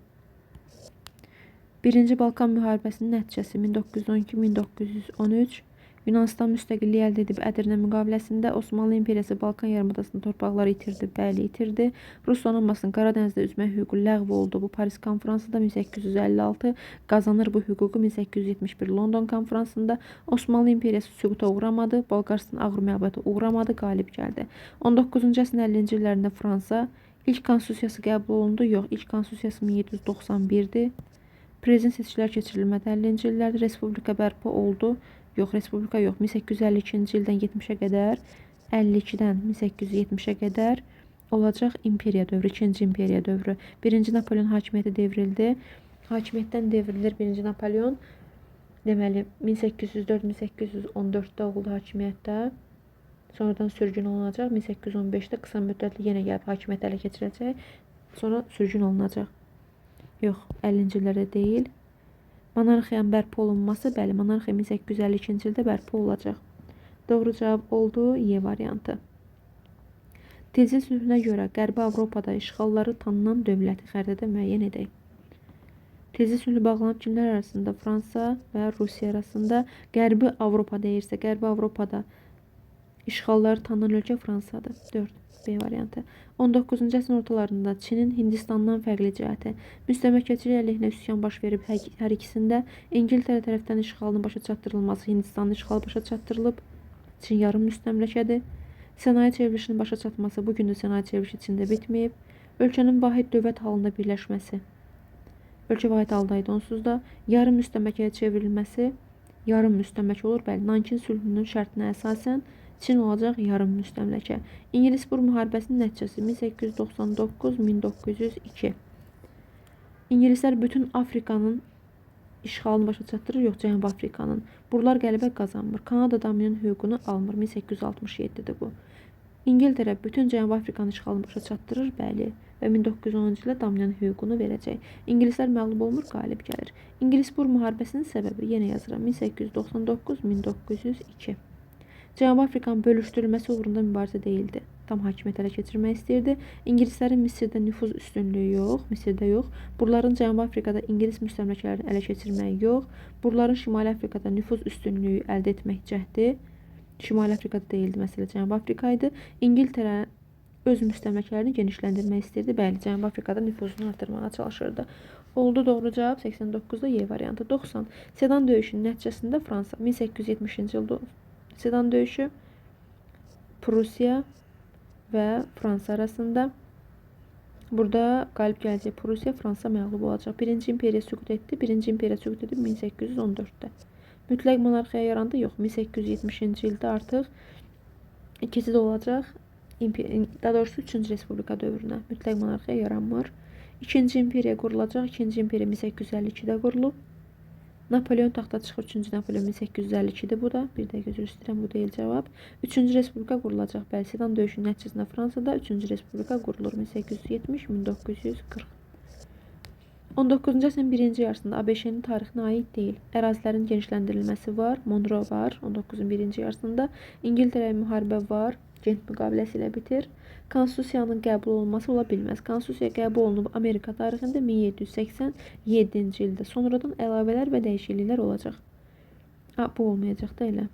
Birinci Balkan müharibəsinin nəticəsi 1912-1913. Yunanistan müstəqillik əldə edib Ədirnə müqaviləsində Osmanlı İmperiyası Balkan yarımadasının torpaqları itirdi, bəli itirdi. Rus donanmasının Qaradənizdə üzmək hüququ ləğv oldu. Bu Paris konferansında 1856 qazanır bu hüququ 1871 London konferansında. Osmanlı İmperiyası süquta uğramadı, Bolqaristan ağır məbədə uğramadı, qalib gəldi. 19-cu əsrin 50-ci illərində Fransa ilk konstitusiyası qəbul olundu, yox, ilk konstitusiyası 1791-dir. Prezident seçkiləri keçirilmədi 50-ci illərdə, respublika bərpa oldu. Yox, respublika yox. 1852-ci ildən 70-ə qədər, 52-dən 1870-ə qədər olacaq imperiya dövrü, 2-ci imperiya dövrü. 1-ci Napolyon hakimiyyəti devrildi. Hakimiyyətdən devrilir 1-ci Napolyon. Deməli, 1804-1814-də oldu hakimiyyətdə. Sonradan sürgün olunacaq. 1815-də qısa müddətli yenə gəlib hakimiyyət ələ keçirəcək. Sonra sürgün olunacaq. Yox, 50-ci illərdə deyil. Monarxiyanın bərpa olunması, bəli, monarxiya 1852-ci ildə bərpa olacaq. Doğru cavab oldu E variantı. Tilsit sülhünə görə Qərbi Avropada işğalları tanınan dövləti xəritədə müəyyən edək. Tilsit sülhü bağlanıb kimlər arasında? Fransa və Rusiya arasında. Qərbi Avropa deyirsə, Qərbi Avropada işğalları tanınan ölkə Fransadır. 4. B variantı. 19-cu əsrin ortalarında Çinin Hindistandan fərqli cəhəti. Müstəmləkəçilik əleyhinə üsyan baş verib hər ikisində. İngiltərə tərəfdən işğalının başa çatdırılması, Hindistanın işğalı başa çatdırılıb. Çin yarım müstəmləkədir. Sənaye çevrilişinin başa çatması bu gün də sənaye çevrilişi içində bitməyib. Ölkənin vahid dövlət halında birləşməsi. Ölkə vahid haldaydı onsuz da. Yarım müstəmləkəyə çevrilməsi yarım müstəmləkə olur. Bəli, Nankin sülhünün şərtinə əsasən Çin olacaq yarım müstəmləkə. İngilis-Bur müharibəsinin nəticəsi 1899-1902. İngilislər bütün Afrikanın işğalını başa çatdırır, yox, Cənubi Afrikanın. Burlar qələbə qazanmır. Kanada dominion hüququnu almır. 1867-dir bu. İngiltərə bütün Cənubi Afrikanın işğalını başa çatdırır, bəli, və 1910-cu ildə dominion hüququnu verəcək. İngilislər məğlub olmur, qalib gəlir. İngilis-Bur müharibəsinin səbəbi yenə yazıram 1899-1902. Cənubi Afrikanın bölüşdürülməsi uğrunda mübarizə deyildi. Tam hakimiyyət ələ keçirmək istəyirdi. İngilislərin Misirdə nüfuz üstünlüyü yox, Misirdə yox. Burların Cənubi Afrikada İngilis müstəmləkələrini ələ keçirməyi yox. Burların Şimali Afrikada nüfuz üstünlüyü əldə etmək cəhdi. Şimali Afrikada deyildi, məsələ Cənubi Afrika idi. İngiltərə öz müstəmləkələrini genişləndirmək istəyirdi. Bəli, Cənubi Afrikada nüfuzunu artırmağa çalışırdı. Oldu doğru cavab 89-da Y variantı. 90. Sedan döyüşünün nəticəsində Fransa 1870-ci ildə Sedan döyüşü Prusiya və Fransa arasında. Burada qalib gələcək Prusiya, Fransa məğlub olacaq. Birinci imperiya süqut etdi. Birinci imperiya süqut edib 1814-də. Mütləq monarxiya yarandı? Yox. 1870-ci ildə artıq keçid olacaq. Daha doğrusu 3-cü Respublika dövrünə. Mütləq monarxiya yaranmır. İkinci imperiya qurulacaq. İkinci imperiya 1852-də qurulub. Napolyon taxta çıxır. 3-cü Napolyon 1852-dir bu da. Bir dəqiqə üzr istəyirəm, bu deyil cavab. 3-cü Respublika qurulacaq. Bəli, Sedan döyüşünün nəticəsində Fransada 3-cü Respublika qurulur. 1870-1940. 19-cu əsrin birinci yarısında ABŞ-nin tarixinə aid deyil. Ərazilərin genişləndirilməsi var. Monroe var. 19-un birinci yarısında İngiltərəyə müharibə var. Gent müqaviləsi ilə bitir. Konstitusiyanın qəbul olunması ola bilməz. Konstitusiya qəbul olunub Amerika tarixində 1787-ci ildə. Sonradan əlavələr və dəyişikliklər olacaq. Bu olmayacaq da elə.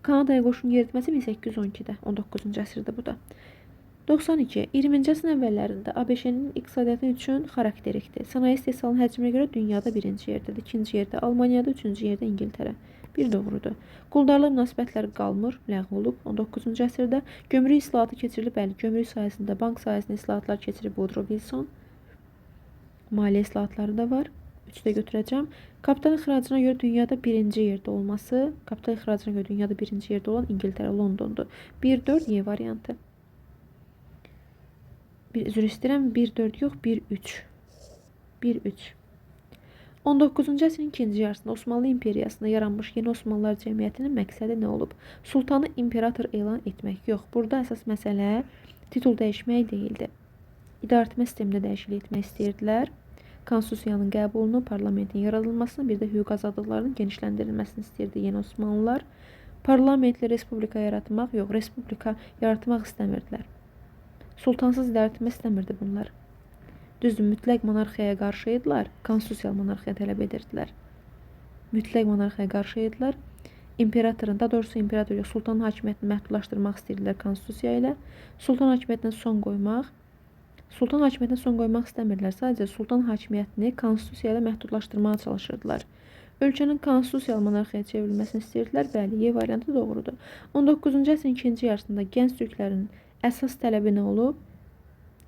Kanadaya qoşun yeritməsi 1812-də, 19-cu əsrdə bu da. 92. 20-ci əsrin əvvəllərində ABŞ-nin iqtisadiyyatı üçün xarakterikdir. Sənaye istehsalının həcminə görə dünyada birinci yerdədir. İkinci yerdə Almaniyada, üçüncü yerdə İngiltərə. Bir doğrudur. Quldarlıq münasibətləri qalmır, ləğv olub. 19-cu əsrdə gömrük islahatı keçirilib. Bəli, gömrük sayəsində, bank sayəsində islahatlar keçirib Woodrow Wilson. Maliyyə islahatları da var. 3-də götürəcəm. Kapital ixracına görə dünyada birinci yerdə olması, kapital ixracına görə dünyada birinci yerdə olan İngiltərə, Londondur. 1-4 Y variantı. Üzr istəyirəm, 1-4 yox, 1-3. 1-3. 19-cu əsrin ikinci yarısında Osmanlı imperiyasında yaranmış yeni Osmanlılar cəmiyyətinin məqsədi nə olub? Sultanı imperator elan etmək. Yox, burada əsas məsələ titul dəyişmək deyildi. İdarəetmə sistemində dəyişiklik etmək istəyirdilər. Konstitusiyanın qəbulunu, parlamentin yaradılmasını, bir də hüquq azadlıqlarının genişləndirilməsini istəyirdi yeni Osmanlılar. Parlamentli respublika yaratmaq, yox, respublika yaratmaq istəmirdilər. Sultansız idarəetmə istəmirdi bunlar. Düzdür, mütləq monarxiyaya qarşı idilər, konstitusiyalı monarxiya tələb edirdilər. Mütləq monarxiyaya qarşı idilər. İmperatorun, daha doğrusu imperator yox, sultanın hakimiyyətini məhdudlaşdırmaq istəyirdilər konstitusiya ilə. Sultan hakimiyyətinə son qoymaq istəmirdilər. Sadəcə sultan hakimiyyətini konstitusiya ilə məhdudlaşdırmağa çalışırdılar. Ölkənin konstitusiyalı monarxiyaya çevrilməsini istəyirdilər. Bəli, Y variantı doğrudur. 19-cu əsrin ikinci yarısında gənc türklərin əsas tələbi nə olub?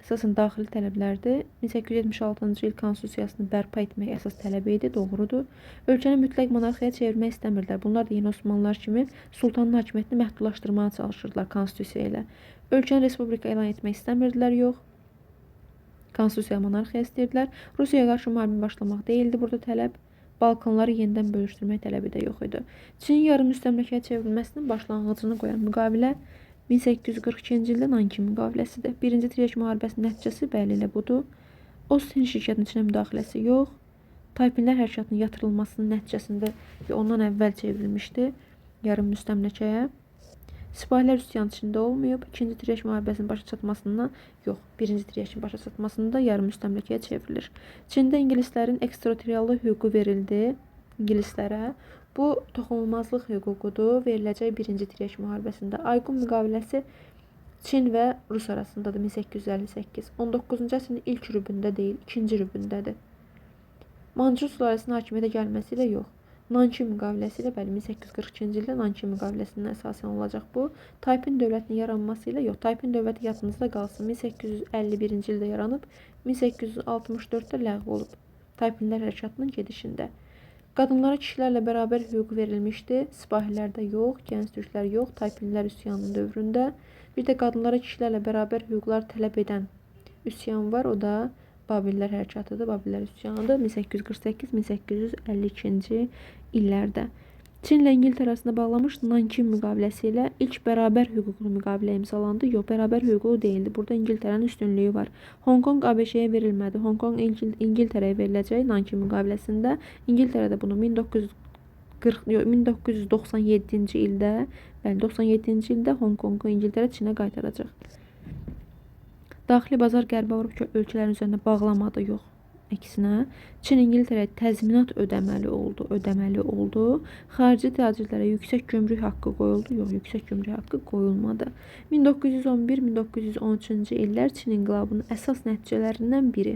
Əsasən daxili tələblərdir. 1876-cı il konstitusiyasını bərpa etmək əsas tələbi idi, doğrudur. Ölkəni mütləq monarxiyaya çevirmək istəmirdilər. Bunlar da yeni Osmanlılar kimi sultanın hakimiyyətini məhdudlaşdırmağa çalışırdılar konstitusiya ilə. Ölkəni respublika elan etmək istəmirdilər, yox. Konstitusiya monarxiya istəyirdilər. Rusiyaya qarşı müharibə başlamaq deyildi burada tələb. Balkanları yenidən bölüşdürmək tələbi də yox idi. Çinin yarım müstəmləkəyə çevrilməsinin başlanğıcını qoyan müqavilə 1842-ci ildə Nankin müqaviləsidir. Birinci Tiryak müharibəsinin nəticəsi bəli elə budur. Ostin şirkətinin içinə müdaxiləsi yox. Taypinlər hərəkatının yatırılmasının nəticəsində ondan əvvəl çevrilmişdi yarım müstəmləkəyə. Sipahilər üsyan içində olmayıb. İkinci Tiryak müharibəsinin başa çatmasından yox, birinci Tiryakin başa çatmasında yarım müstəmləkəyə çevrilir. Çində ingilislərin ekstraterritorial hüququ verildi ingilislərə. Bu toxunulmazlıq hüququdur, veriləcək birinci Tiryak müharibəsində. Ayqun müqaviləsi Çin və Rus arasındadır 1858. 19-cu əsrin ilk rübündə deyil, ikinci rübündədir. Mancur sülaləsinin hakimiyyətə gəlməsi ilə yox. Nankin müqaviləsi ilə, bəli, 1842-ci ildə Nankin müqaviləsindən əsasən olacaq bu. Taypin dövlətinin yaranması ilə yox. Taypin dövləti yadınızda qalsın. 1851-ci ildə yaranıb, 1864-də ləğv olub. Taypinlər hərəkatının gedişində. Qadınlara kişilərlə bərabər hüquq verilmişdi. Sipahilərdə yox, gənc türklər yox, taypinlər üsyanının dövründə. Bir də qadınlara kişilərlə bərabər hüquqlar tələb edən üsyan var. O da Babillər hərəkatıdır, Babillər üsyanıdır 1848-1852-ci illərdə. Çin ilə İngiltərə arasında bağlamış Nankin müqaviləsi ilə ilk bərabər hüquqlu müqavilə imzalandı. Yox, bərabər hüquqlu deyildi. Burada İngiltərənin üstünlüyü var. Hong-Kong ABŞ-yə verilmədi. Hong-Kong İngiltərəyə veriləcək Nankin müqaviləsində. İngiltərə də bunu 1997-ci ildə, bəli, 97-ci ildə Hong-Kongu İngiltərə Çinə qaytaracaq. Daxili bazar Qərbi Avropa ölkələrin üzərində bağlamadı, yox. Əksinə, Çin İngiltərəyə təzminat ödəməli oldu. Xarici tacirlərə yüksək gömrük haqqı qoyuldu, yox, yüksək gömrük haqqı qoyulmadı. 1911-1913-cü illər Çin inqilabının əsas nəticələrindən biri.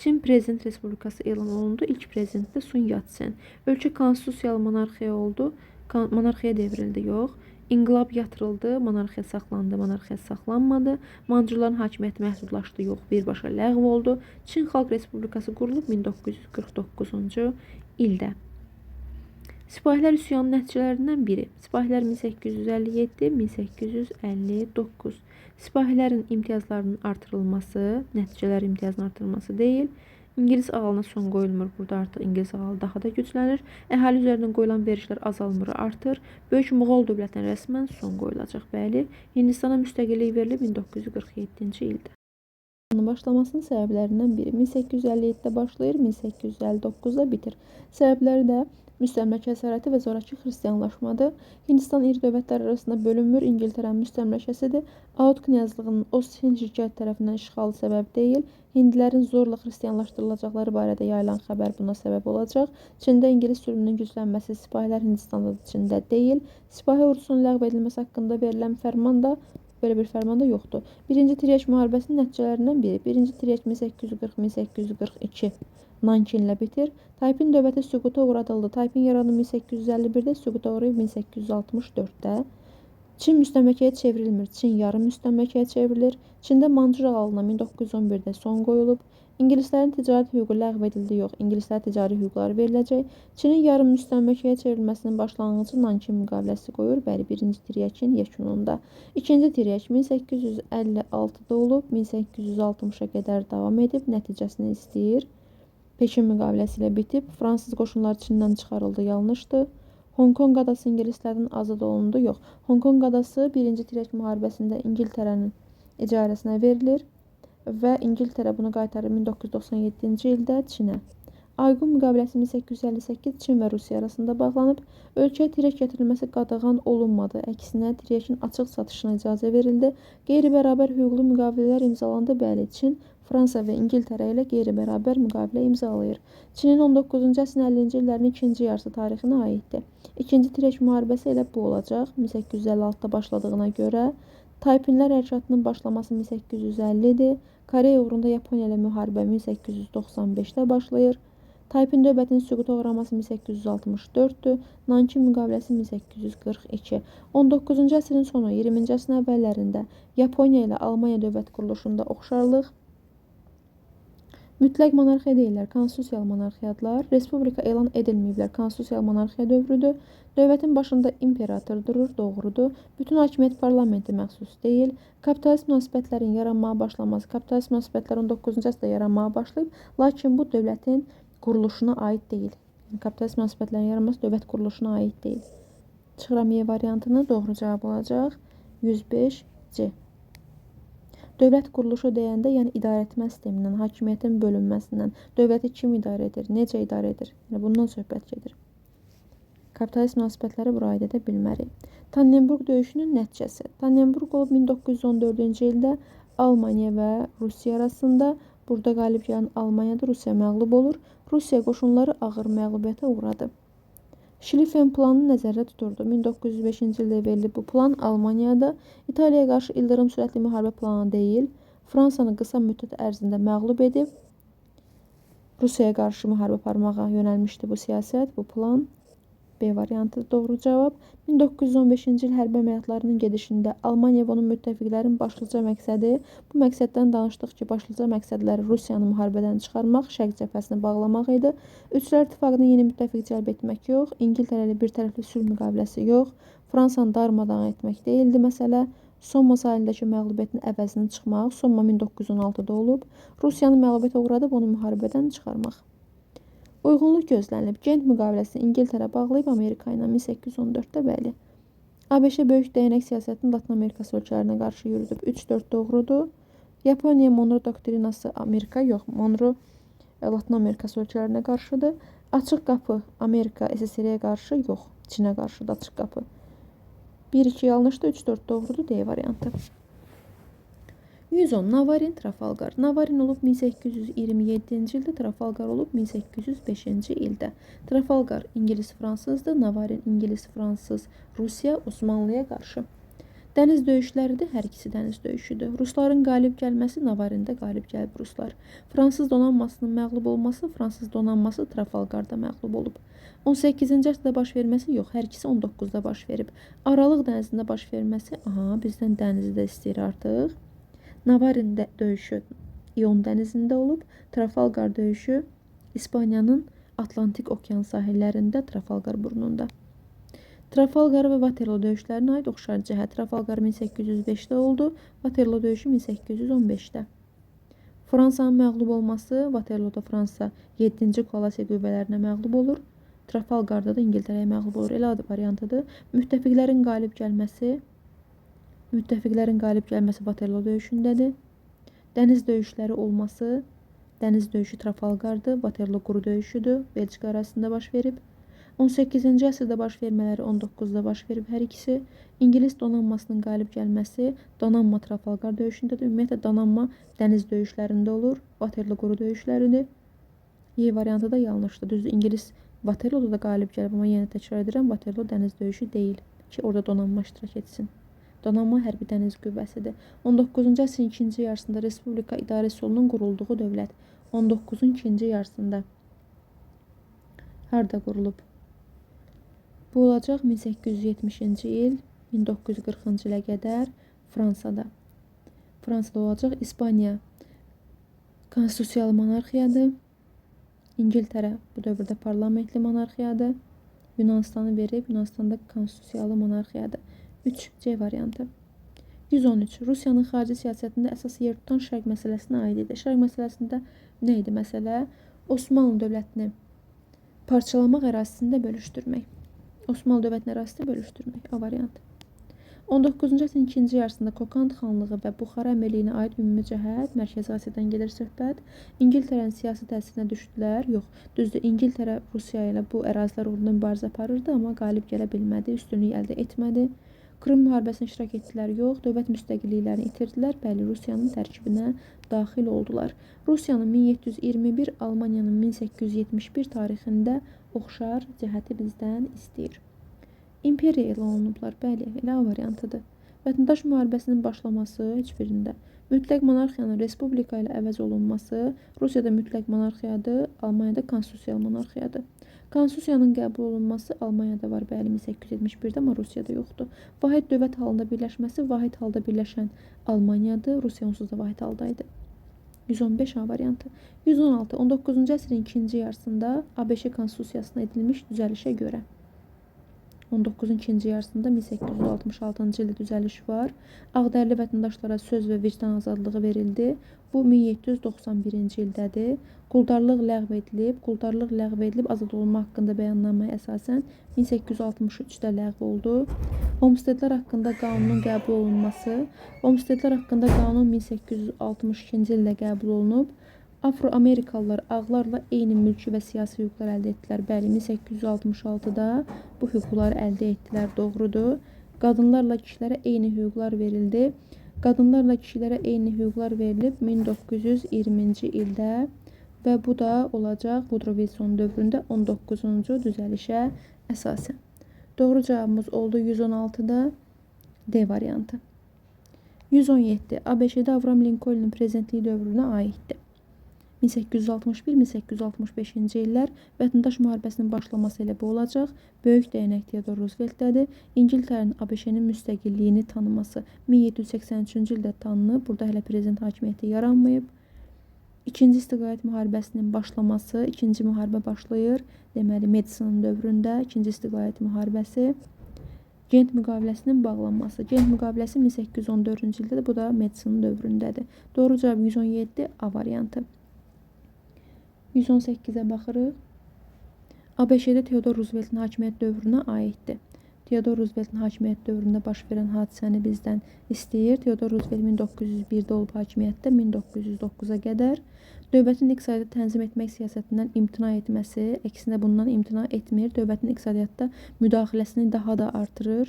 Çin Prezident Respublikası elan olundu, ilk prezident də Sun Yat-sen. Ölkə konstitusiyalı monarxiya oldu, monarxiya devrildi, yox. İnqilab yatırıldı, monarxiya saxlandı, monarxiya saxlanmadı. Mancurların hakimiyyəti məhdudlaşdı, yox, birbaşa ləğv oldu. Çin Xalq Respublikası qurulub 1949-cu ildə. Sipahilər üsyanının nəticələrindən biri. Sipahilər 1857-1859. Sipahilərin imtiyazlarının artırılması, nəticələr imtiyazının artırılması deyil. İngilis ağalına son qoyulmur. Burada artıq İngilis ağalı daha da güclənir. Əhali üzərindən qoyulan verişlər azalmır, artır. Böyük Moğol dövlətinə rəsmən son qoyulacaq. Bəli, Hindistana müstəqillik verilib 1947-ci ildə. Başlamasının səbəblərindən biri 1857-də başlayır, 1859-da bitir. Səbəbləri də müstəmləkə əsarəti və zorakı xristianlaşmadır. Hindistan iri dövlətlər arasında bölünmür, İngiltərənin müstəmləkəsidir. Aud knyazlığının Ost-Hind şirkəti tərəfindən işğalı səbəb deyil. Hindilərin zorla xristianlaşdırılacaqları barədə yayılan xəbər buna səbəb olacaq. Çində İngilis zülmünün güclənməsi, sipahilər Hindistanda Çində deyil. Sipahi ordusunun ləğv edilməsi haqqında verilən fərman da belə bir fərman da yoxdur. Birinci Tiryak müharibəsinin nəticələrindən biri. Birinci Tiryak 1840-1842 Nankinlə bitir. Taypin dövləti süquta uğradıldı. Taypin yaranımı 1851-də, süquta uğrayıb 1864-də. Çin müstəmləkəyə çevrilmir. Çin yarım müstəmləkəyə çevrilir. Çində Mancur ağalına 1911-də son qoyulub. İngilislərin ticarət hüququ ləğv edildi, yox. İngilislər ticari hüquqları veriləcək. Çinin yarım müstəmləkəyə çevrilməsinin başlanğıcı Nankin müqaviləsi qoyur. Bəli, birinci Tiryakin yekununda. İkinci Tiryak 1856-da olub, 1860-a qədər davam edib, nəticəsini istəyir. Pekin müqaviləsi ilə bitib, Fransız qoşunları Çindən çıxarıldı, yanlışdır. Hong-Kong adası İngilislərdən azad olundu, yox. Hong-Kong adası 1-ci Tiryak müharibəsində İngiltərənin icarəsinə verilir və İngiltərə bunu qaytarır 1997-ci ildə Çinə. Ayqun müqaviləsi 1858 Çin və Rusiya arasında bağlanıb, ölkəyə tirək gətirilməsi qadağan olunmadı. Əksinə, tirəkin açıq satışına icazə verildi. Qeyri-bərabər hüquqlu müqavilələr imzalandı. Bəli, Çin Fransa və İngiltərə ilə qeyri-bərabər müqavilə imzalayır. Çinin 19-cu əsrin 50-ci illərinin ikinci yarısı tarixinə aiddir. İkinci Tirək müharibəsi elə bu olacaq. 1856-da başladığına görə Taypinlər hərəkatının başlaması 1850-dir. Koreya uğrunda Yaponiya ilə müharibə 1895-də başlayır. Taypin dövlətinin süquta uğraması 1864-dür. Nankin müqaviləsi 1842. 19-cu əsrin sonu, 20-ci əsrin əvvəllərində Yaponiya ilə Almaniya dövlət quruluşunda oxşarlıq. Mütləq monarxiya deyirlər, konstitusiyalı monarxiyadırlar. Respublika elan edilməyiblər, konstitusiyalı monarxiya dövrüdür. Dövlətin başında imperator durur, doğrudur. Bütün hakimiyyət parlamenti məxsus deyil. Kapitalist münasibətlərin yaranmağa başlaması, kapitalist münasibətlər 19-cu əsrdə yaranmağa başlayıb, lakin bu dövlətin quruluşuna aid deyil. Kapitalist münasibətlərin yaranması dövlət quruluşuna aid deyil. Çıxıram Y variantını, doğru cavab olacaq 105C. Dövlət quruluşu deyəndə, yəni idarəetmə sistemindən, hakimiyyətin bölünməsindən, dövləti kim idarə edir, necə idarə edir, yəni bundan söhbət gedir. Kapitalist münasibətləri bura aid edə bilmərik. Tannenburg döyüşünün nəticəsi. Tannenburg olub 1914-cü ildə Almaniya və Rusiya arasında. Burada qalib gələn Almaniyadır, Rusiya məğlub olur. Rusiya qoşunları ağır məğlubiyyətə uğradı. Schlieffen planı nəzərdə tuturdu. 1905-ci ildə verilib bu plan Almaniyada. İtaliyaya qarşı ildırım sürətli müharibə planı deyil. Fransanı qısa müddət ərzində məğlub edib Rusiyaya qarşı müharibə aparmağa yönəlmişdi bu siyasət, bu plan. B variantı doğru cavab. 1915-ci il hərbi əməliyyatlarının gedişində Almaniya və onun müttəfiqlərin başlıca məqsədi, bu məqsəddən danışdıq ki, başlıca məqsədləri Rusiyanı müharibədən çıxarmaq, şərq cəbhəsini bağlamaq idi. Üçlər İttifaqına yeni müttəfiq cəlb etmək yox, İngiltərə ilə bir tərəfli sülh müqaviləsi yox, Fransanı darmadağın etmək deyildi məsələ. Somma sahilindəki məğlubiyyətin əvəzini çıxmaq, Somma 1916-da olub, Rusiyanı məğlubiyyətə uğradıb onu müharibədən çıxarmaq. Uyğunluq gözlənilib. Gent müqaviləsini İngiltərə bağlayıb Amerika ilə 1814-də bəli. ABŞ böyük dəyənək siyasətini Latın Amerikası ölkələrinə qarşı yürüdüb. 3-4 doğrudur. Yaponiya Monroe doktrinası Amerika yox, Monroe Latın Amerikası ölkələrinə qarşıdır. Açıq qapı Amerika SSR-yə qarşı yox, Çinə qarşıdır açıq qapı. 1-2 yanlışdır, 3-4 doğrudur D variantı. 110 Navarin, Trafalgar. Navarin olub 1827-ci ildə, Trafalgar olub 1805-ci ildə. Trafalgar İngilis-Fransızdır, Navarin İngilis-Fransız Rusiya Osmanlıya qarşı. Dəniz döyüşləridir, hər ikisi dəniz döyüşüdür. Rusların qalib gəlməsi, Navarində qalib gəlib Ruslar. Fransız donanmasının məğlub olması, Fransız donanması Trafalgarda məğlub olub. 18-ci əsrdə baş verməsi yox, hər ikisi 19-da baş verib. Aralıq dənizində baş verməsi, bizdən dənizi də istəyir artıq. Navarində döyüşü İon dənizində olub, Trafalgar döyüşü İspaniyanın Atlantik okean sahillərində Trafalgar burnunda. Trafalgar və Waterloo döyüşlərinə aid oxşar cəhət. Trafalgar 1805-də oldu, Waterloo döyüşü 1815-də. Fransanın məğlub olması, Waterlooda Fransa 7-ci koalisiya qüvvələrinə məğlub olur. Trafalgarda da İngiltərəyə məğlub olur. Elə adı variantıdır. Müttəfiqlərin qalib gəlməsi Waterloo döyüşündədir. Dəniz döyüşləri olması, dəniz döyüşü Trafalgardır, Waterloo quru döyüşüdür, Belçika arasında baş verib. 18-ci əsrdə baş vermələri 19-da baş verib hər ikisi. İngilis donanmasının qalib gəlməsi, donanma Trafalgar döyüşündədir. Ümumiyyətlə, donanma dəniz döyüşlərində olur, Waterloo quru döyüşləridir. Y variantı da yanlışdır. Düzdür, İngilis Waterloo'da da qalib gəlib, amma yenə təkrar edirəm, Waterloo dəniz döyüşü deyil ki, orada donanma iştirak etsin. Donanma hərbi dəniz qüvvəsidir. 19-cu əsrin ikinci yarısında Respublika İdarə Üsulunun qurulduğu dövlət. 19-un ikinci yarısında harda qurulub? Bu olacaq 1870-ci il, 1940-cı ilə qədər Fransada. Fransada olacaq. İspaniya konstitusiyalı monarxiyadır. İngiltərə bu dövrdə parlamentli monarxiyadır. Yunanistanı verib, Yunanistanda konstitusiyalı monarxiyadır. 3C variantı. 113. Rusiyanın xarici siyasətində əsas yer tutan şərq məsələsinə aid idi. Şərq məsələsində nə idi məsələ? Osmanlı dövlətini parçalamaq, ərazisində bölüşdürmək. Osmanlı dövlətinin ərazisində bölüşdürmək. A variantı. 19-cu əsrin ikinci yarısında Kokand xanlığı və Buxara əmirliyinə aid ümumi cəhət, Mərkəzi Asiyadan gedir söhbət. İngiltərənin siyasi təsirinə düşdülər. Yox, düzdür, İngiltərə Rusiya ilə bu ərazilər uğrunda mübarizə aparırdı, amma qalib gələ bilmədi, üstünlük əldə etmədi. Krım müharibəsində iştirak etdilər, yox, dövlət müstəqilliklərini itirdilər, bəli, Rusiyanın tərkibinə daxil oldular. Rusiyanın 1721, Almaniyanın 1871 tarixində oxşar cəhəti bizdən istəyir. İmperiya elan olunublar, bəli, elə variantıdır. Vətəndaş müharibəsinin başlaması heç birində. Mütləq monarxiyanın respublika ilə əvəz olunması, Rusiyada mütləq monarxiyadır, Almaniyada konstitusiyalı monarxiyadır. Konstitusiyanın qəbul olunması Almaniyada var, bəli, 1871-də, amma Rusiyada yoxdur. Vahid dövlət halında birləşməsi, vahid halda birləşən Almaniyadır, Rusiya onsuz da vahid haldaydı. 115 A variantı. 116. 19-cu əsrin ikinci yarısında ABŞ konstitusiyasına edilmiş düzəlişə görə. 19-un ikinci yarısında 1866-cı ildə düzəliş var. Ağdərli vətəndaşlara söz və vicdan azadlığı verildi. Bu 1791-ci ildədir. Quldarlıq ləğv edilib, azad olunma haqqında bəyannamaya əsasən 1863-də ləğv oldu. Homestedlər haqqında qanunun qəbul olunması. Homestedlər haqqında qanun 1862-ci ildə qəbul olunub. Afro-Amerikalılar ağlarla eyni mülki və siyasi hüquqlar əldə etdilər. Bəli, 1866-da bu hüquqları əldə etdilər, doğrudur. Qadınlarla kişilərə eyni hüquqlar verildi. Qadınlarla kişilərə eyni hüquqlar verilib 1920-ci ildə və bu da olacaq Woodrow Wilson dövründə 19-cu düzəlişə əsasən. Doğru cavabımız oldu 116-da D variantı. 117. ABŞ-də Avram Lincoln'un prezidentliyi dövrünə aiddir. 1861-1865-ci illər vətəndaş müharibəsinin başlaması elə bu olacaq. Böyük dəyənək Theodore Roosevelt'dədir. İngiltərənin ABŞ-nin müstəqilliyini tanıması 1783-cü ildə tanınıb. Burada hələ prezident hakimiyyəti yaranmayıb. İkinci istiqlaliyyət müharibəsinin başlaması, ikinci müharibə başlayır. Deməli, Madison'un dövründə ikinci istiqlaliyyət müharibəsi. Gent müqaviləsinin bağlanması. Gent müqaviləsi 1814-cü ildə, bu da Madison'un dövründədir. Doğru cavab 117 A variantı. 118-ə baxırıq. ABŞ-də Theodore Roosevelt'in hakimiyyət dövrünə aiddir. Theodore Roosevelt'in hakimiyyət dövründə baş verən hadisəni bizdən istəyir. Theodore Roosevelt 1901-də olub hakimiyyətdə 1909-a qədər. Dövlətin iqtisadiyyatı tənzim etmək siyasətindən imtina etməsi, əksinə bundan imtina etmir. Dövlətin iqtisadiyyatda müdaxiləsini daha da artırır.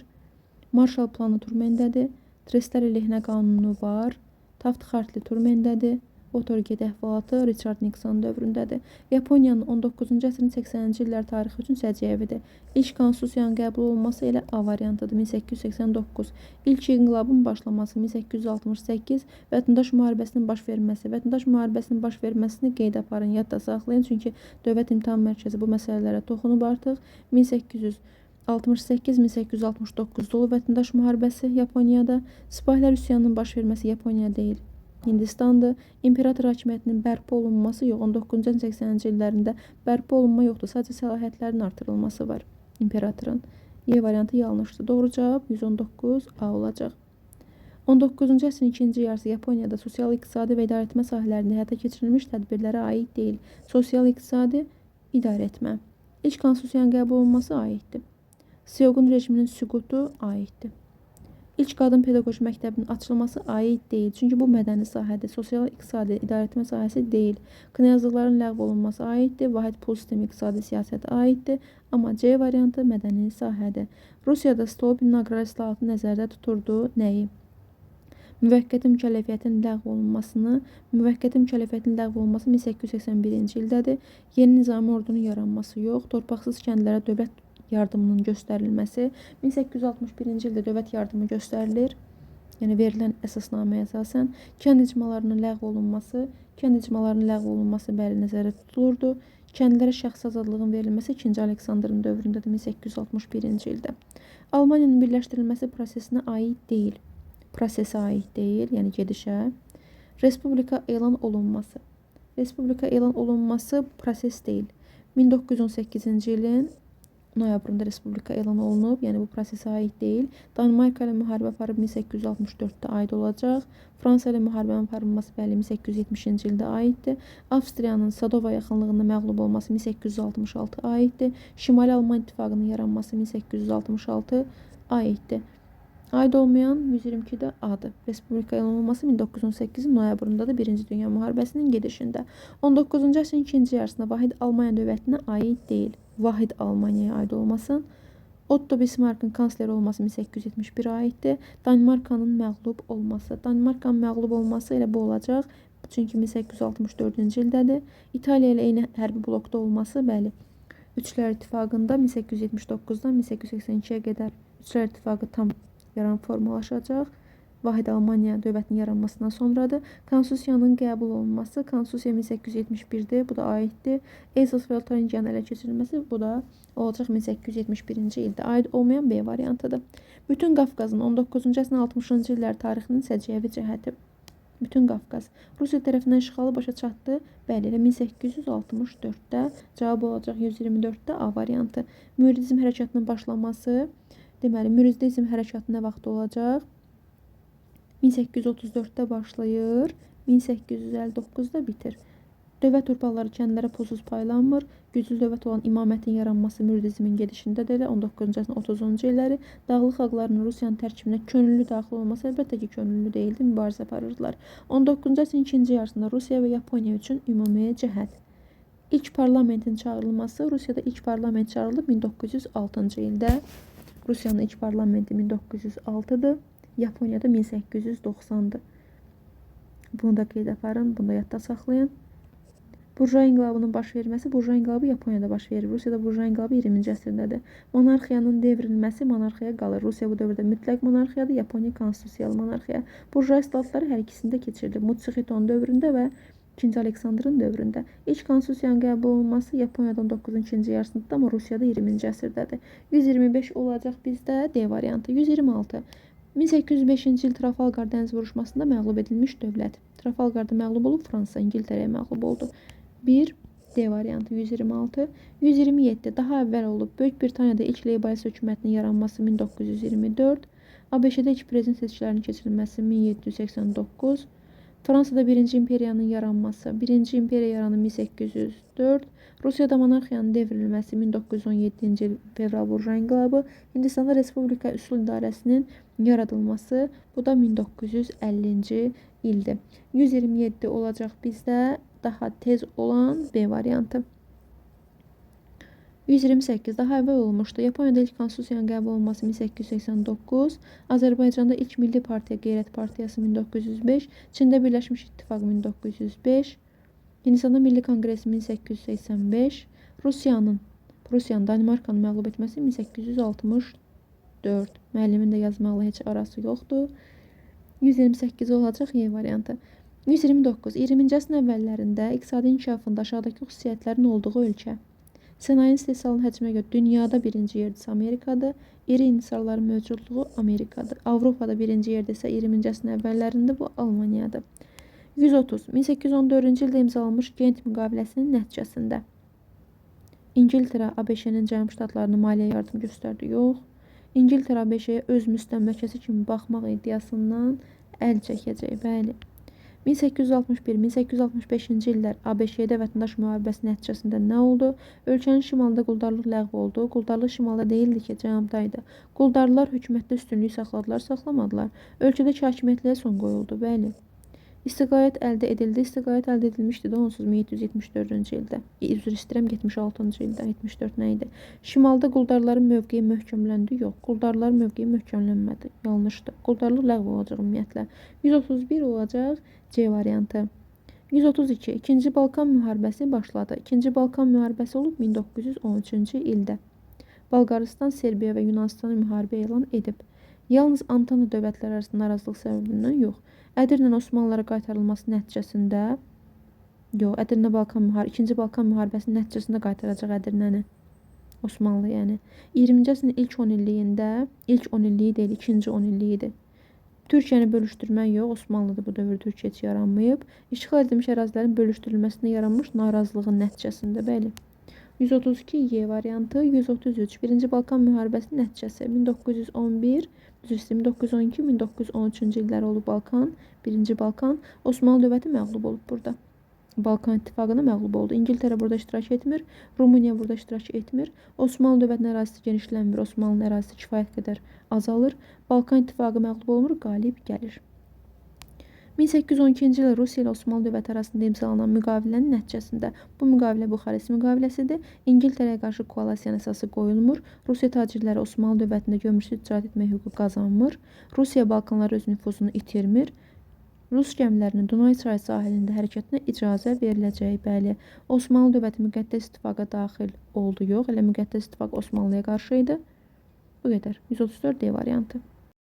Marshall planı Turmendədir. Trestlər əleyhinə qanunu var. Taft-Hartley Turmendədir. Watergate əhvalatı Richard Nixon dövründədir. Yaponiyanın 19-cu əsrin 80-ci illər tarixi üçün səciyyəvidir. İlk konstitusiyanın qəbul olunması elə A variantıdır 1889. İlk inqilabın başlaması 1868. Vətəndaş müharibəsinin baş verməsi. Vətəndaş müharibəsinin baş verməsini qeyd aparın, yadda saxlayın. Çünki Dövlət İmtahan Mərkəzi bu məsələlərə toxunub artıq. 1868-1869 dolu vətəndaş müharibəsi Yaponiyada. Sipahilər üsyanının baş verməsi Yaponiya deyil, Hindistandır. İmperator hakimiyyətinin bərpa olunması yox, 19-cu 80-ci illərində bərpa olunma yoxdur. Sadəcə səlahiyyətlərin artırılması var imperatorun. E variantı yanlışdır. Doğru cavab 119 A olacaq. 19-cu əsrin ikinci yarısı Yaponiyada sosial-iqtisadi və idarəetmə sahələrində həyata keçirilmiş tədbirlərə aid deyil. Sosial-iqtisadi idarəetmə. İlk konstitusiyanın qəbul olunması aiddir. Syogun rejiminin süqutu aiddir. İlk qadın pedaqoji məktəbinin açılması aid deyil. Çünki bu mədəni sahədir. Sosial-iqtisadi idarəetmə sahəsi deyil. Knyazlıqların ləğv olunması aiddir. Vahid pul sistemi iqtisadi siyasətə aiddir. Amma C variantı mədəni sahədir. Rusiyada Stolipin aqrar islahatı nəzərdə tuturdu. Nəyi? Müvəqqəti mükəlləfiyyətin ləğv olunması 1881-ci ildədir. Yeni nizami ordunun yaranması yox. Torpaqsız kəndlərə dövlət yardımının göstərilməsi 1861-ci ildə dövlət yardımı göstərilir. Yəni verilən əsasnaməyə əsasən kənd icmalarının ləğv olunması bəli nəzərdə tutulurdu. Kəndlərə şəxsi azadlığın verilməsi 2-ci Aleksandrın dövründədir 1861-ci ildə. Almaniyanın birləşdirilməsi prosesinə aid deyil. Prosesə aid deyil, yəni gedişə. Respublika elan olunması. Respublika elan olunması proses deyil. 1918-ci ilin noyabrında Respublika elan olunub, yəni bu prosesə aid deyil. Danimarka ilə müharibə aparıb 1864-də aid olacaq. Fransa ilə müharibənin aparılması bəli 1870-ci ildə aiddir. Avstriyanın Sadova yaxınlığında məğlub olması 1866 aiddir. Şimali Alman İttifaqının yaranması 1866 aiddir. Aid olmayan 122-də A-dır. Respublika elan olunması 1918-in noyabrındadır 1-ci Dünya müharibəsinin gedişində. 19-cu əsrin ikinci yarısında Vahid Almaniya dövlətinə aid deyil. Vahid Almaniyaya aid olmasın. Otto Bismarckın kansler olması 1871 aiddir. Danimarkanın məğlub olması. Danimarkanın məğlub olması elə bu olacaq. Çünki 1864-cü ildədir. İtaliya ilə eyni hərbi blokda olması, bəli. Üçlər İttifaqında 1879-dan 1882-yə qədər Üçlər İttifaqı tam formalaşacaq. Vahid Almaniya dövlətinin yaranmasından sonradır. Konstitusiyanın qəbul olunması. Konstitusiya 1871-dir. Bu da aiddir. Elzas və Lotaringiyanın ələ keçirilməsi. Bu da olacaq 1871-ci ildə. Aid olmayan B variantıdır. Bütün Qafqazın 19-cu əsrin 60-cı illər tarixinin səciyyəvi cəhəti. Bütün Qafqaz. Rusiya tərəfindən işğalı başa çatdı. Bəli, elə 1864-də cavab olacaq 124-də A variantı. Müridizm hərəkatının başlaması. Deməli, müridizm hərəkatı nə vaxt olacaq? 1834-də başlayır, 1859-da bitir. Dövlət torpaqları kəndlərə pulsuz paylanmır. Güclü dövlət olan imamətin yaranması müridizmin gedişindədir. 19-cu əsrin 30-cu illəri dağlıq xalqların Rusiyanın tərkibinə könüllü daxil olması əlbəttə ki, könüllü deyildi, mübarizə aparırdılar. 19-cu əsrin ikinci yarısında Rusiya və Yaponiya üçün ümumi cəhət. İlk parlamentin çağırılması. Rusiyada ilk parlament çağırılıb 1906-cı ildə. Rusiyanın ilk parlamenti 1906-dır. Yaponiyada 1890-dır. Bunu da qeyd aparın, bunu da yadda saxlayın. Burjua inqilabının baş verməsi. Burjua inqilabı Yaponiyada baş verir. Rusiyada burjua inqilabı 20-ci əsrdədir. Monarxiyanın devrilməsi, monarxiya qalır. Rusiya bu dövrdə mütləq monarxiyadır, Yaponiya konstitusiyalı monarxiya. Burjua islahatları hər ikisində keçirilib. Mutsuhiton dövründə və 2-ci Aleksandrın dövründə. İlk konstitusiyanın qəbul olunması Yaponiyada 19-cu ikinci yarısındadır, amma Rusiyada 20-ci əsrdədir. 125 olacaq bizdə D variantı. 126. 1805-ci il Trafalgar dəniz vuruşmasında məğlub edilmiş dövlət. Trafalgarda məğlub olub Fransa, İngiltərəyə məğlub oldu. 1. D variantı 126. 127. Daha əvvəl olub. Böyük Britaniyada ilk Leybalist hökumətinin yaranması 1924. ABŞ-da ilk prezident seçkilərinin keçirilməsi 1789. Fransada 1-ci imperiyanın yaranması. 1-ci imperiya yaranı 1804. Rusiyada monarxiyanın devrilməsi 1917-ci il fevral burjua inqilabı. Hindistanda Respublika üsul idarəsinin yaradılması. Bu da 1950-ci ildir. 127 olacaq bizdə daha tez olan B variantı. 128 daha əvvəl olmuşdu. Yaponiyada ilk konstitusiyanın qəbul olunması 1889, Azərbaycanda ilk Milli Partiya Qeyrət Partiyası 1905, Çində Birləşmiş İttifaq 1905, Hindistanda Milli Konqresi 1885, Rusiyanın Danimarkanı məğlub etməsi 1864. Müəllimin də yazmaqla heç arası yoxdur. 128 olacaq Y variantı. 129. 20-ci əsrin əvvəllərində iqtisadi inkişafında aşağıdakı xüsusiyyətlərin olduğu ölkə. Sənaye istehsalının həcminə görə dünyada birinci yerdirsə Amerikadır. İri inhisarların mövcudluğu Amerikadır. Avropada birinci yerdə isə 20-ci əsrin əvvəllərində bu Almaniyadır. 130. 1814-cü ildə imzalanmış Gent müqaviləsinin nəticəsində İngiltərə ABŞ-nin Cənub ştatlarına maliyyə yardım göstərdi. Yox. İngiltərə ABŞ-yə öz müstəmləkəsi kimi baxmaq iddiasından əl çəkəcək. Bəli. 1861-1865-ci illər ABŞ-də vətəndaş müharibəsi nəticəsində nə oldu? Ölkənin şimalında quldarlıq ləğv oldu. Quldarlıq şimalda deyildi ki, cənubdaydı. Quldarlılar hökumətdə üstünlük saxladılar, saxlamadılar. Ölkədəki hakimiyyətliyə son qoyuldu. Bəli. İstiqayət əldə edildi. İstiqayət əldə edilmişdi də onsuz 1774-cü ildə. Üzr istəyirəm 76-cı ildə. 74 nə idi? Şimalda quldarların mövqeyi möhkəmləndi. Yox, quldarların mövqeyi möhkəmlənmədi. Yanlışdır. Quldarlıq ləğv olacaq ümumiyyətlə. 131 olacaq C variantı. 132. İkinci Balkan müharibəsi başladı. İkinci Balkan müharibəsi olub 1913-cü ildə. Bolqarıstan, Serbiya və Yunanıstanı müharibə elan edib. Yalnız Antana dövlətləri arasında narazılıq səbəbindən yox. Ədirlə Osmanlılara qaytarılması nəticəsində Ədirlə İkinci Balkan müharibəsinin nəticəsində qaytaracaq Ədirnəni Osmanlı, yəni 20-ci əsrin ilk 10 illiyində, ilk 10 illiyi deyil, ikinci 10 illiyidir. Türkiyəni bölüşdürmək yox, Osmanlıda bu dövrdə Türkiyə heç yaranmayıb. İşğal edilmiş ərazilərin bölüşdürülməsinə yaranmış narazılığın nəticəsində, bəli. 132 Y variantı, 133 Birinci Balkan müharibəsinin nəticəsi 1911, 1912-1913-cü illər olub Balkan, Birinci Balkan. Osmanlı dövləti məğlub olub burada. Balkan İttifaqına məğlub oldu. İngiltərə burada iştirak etmir, Rumıniya burada iştirak etmir. Osmanlı dövlətinin ərazisi genişlənmir, Osmanlının ərazisi kifayət qədər azalır. Balkan İttifaqı məğlub olmur, qalib gəlir. 1812-ci il Rusiya ilə Osmanlı dövləti arasında imzalanan müqavilənin nəticəsində bu müqavilə Buxarest müqaviləsidir. İngiltərəyə qarşı koalisiyanın əsası qoyulmur. Rusiya tacirləri Osmanlı dövlətində gömrüksüz ticarət etmək hüququ qazanmır. Rusiya Balkanlara öz nüfuzunu itirmir. Rus gəmilərinin Dunay çayı sahilində hərəkətinə icazə veriləcək. Bəli, Osmanlı dövləti müqəddəs ittifaqa daxil oldu. Yox, elə müqəddəs ittifaq Osmanlıya qarşı idi. Bu qədər. 134 D variantı.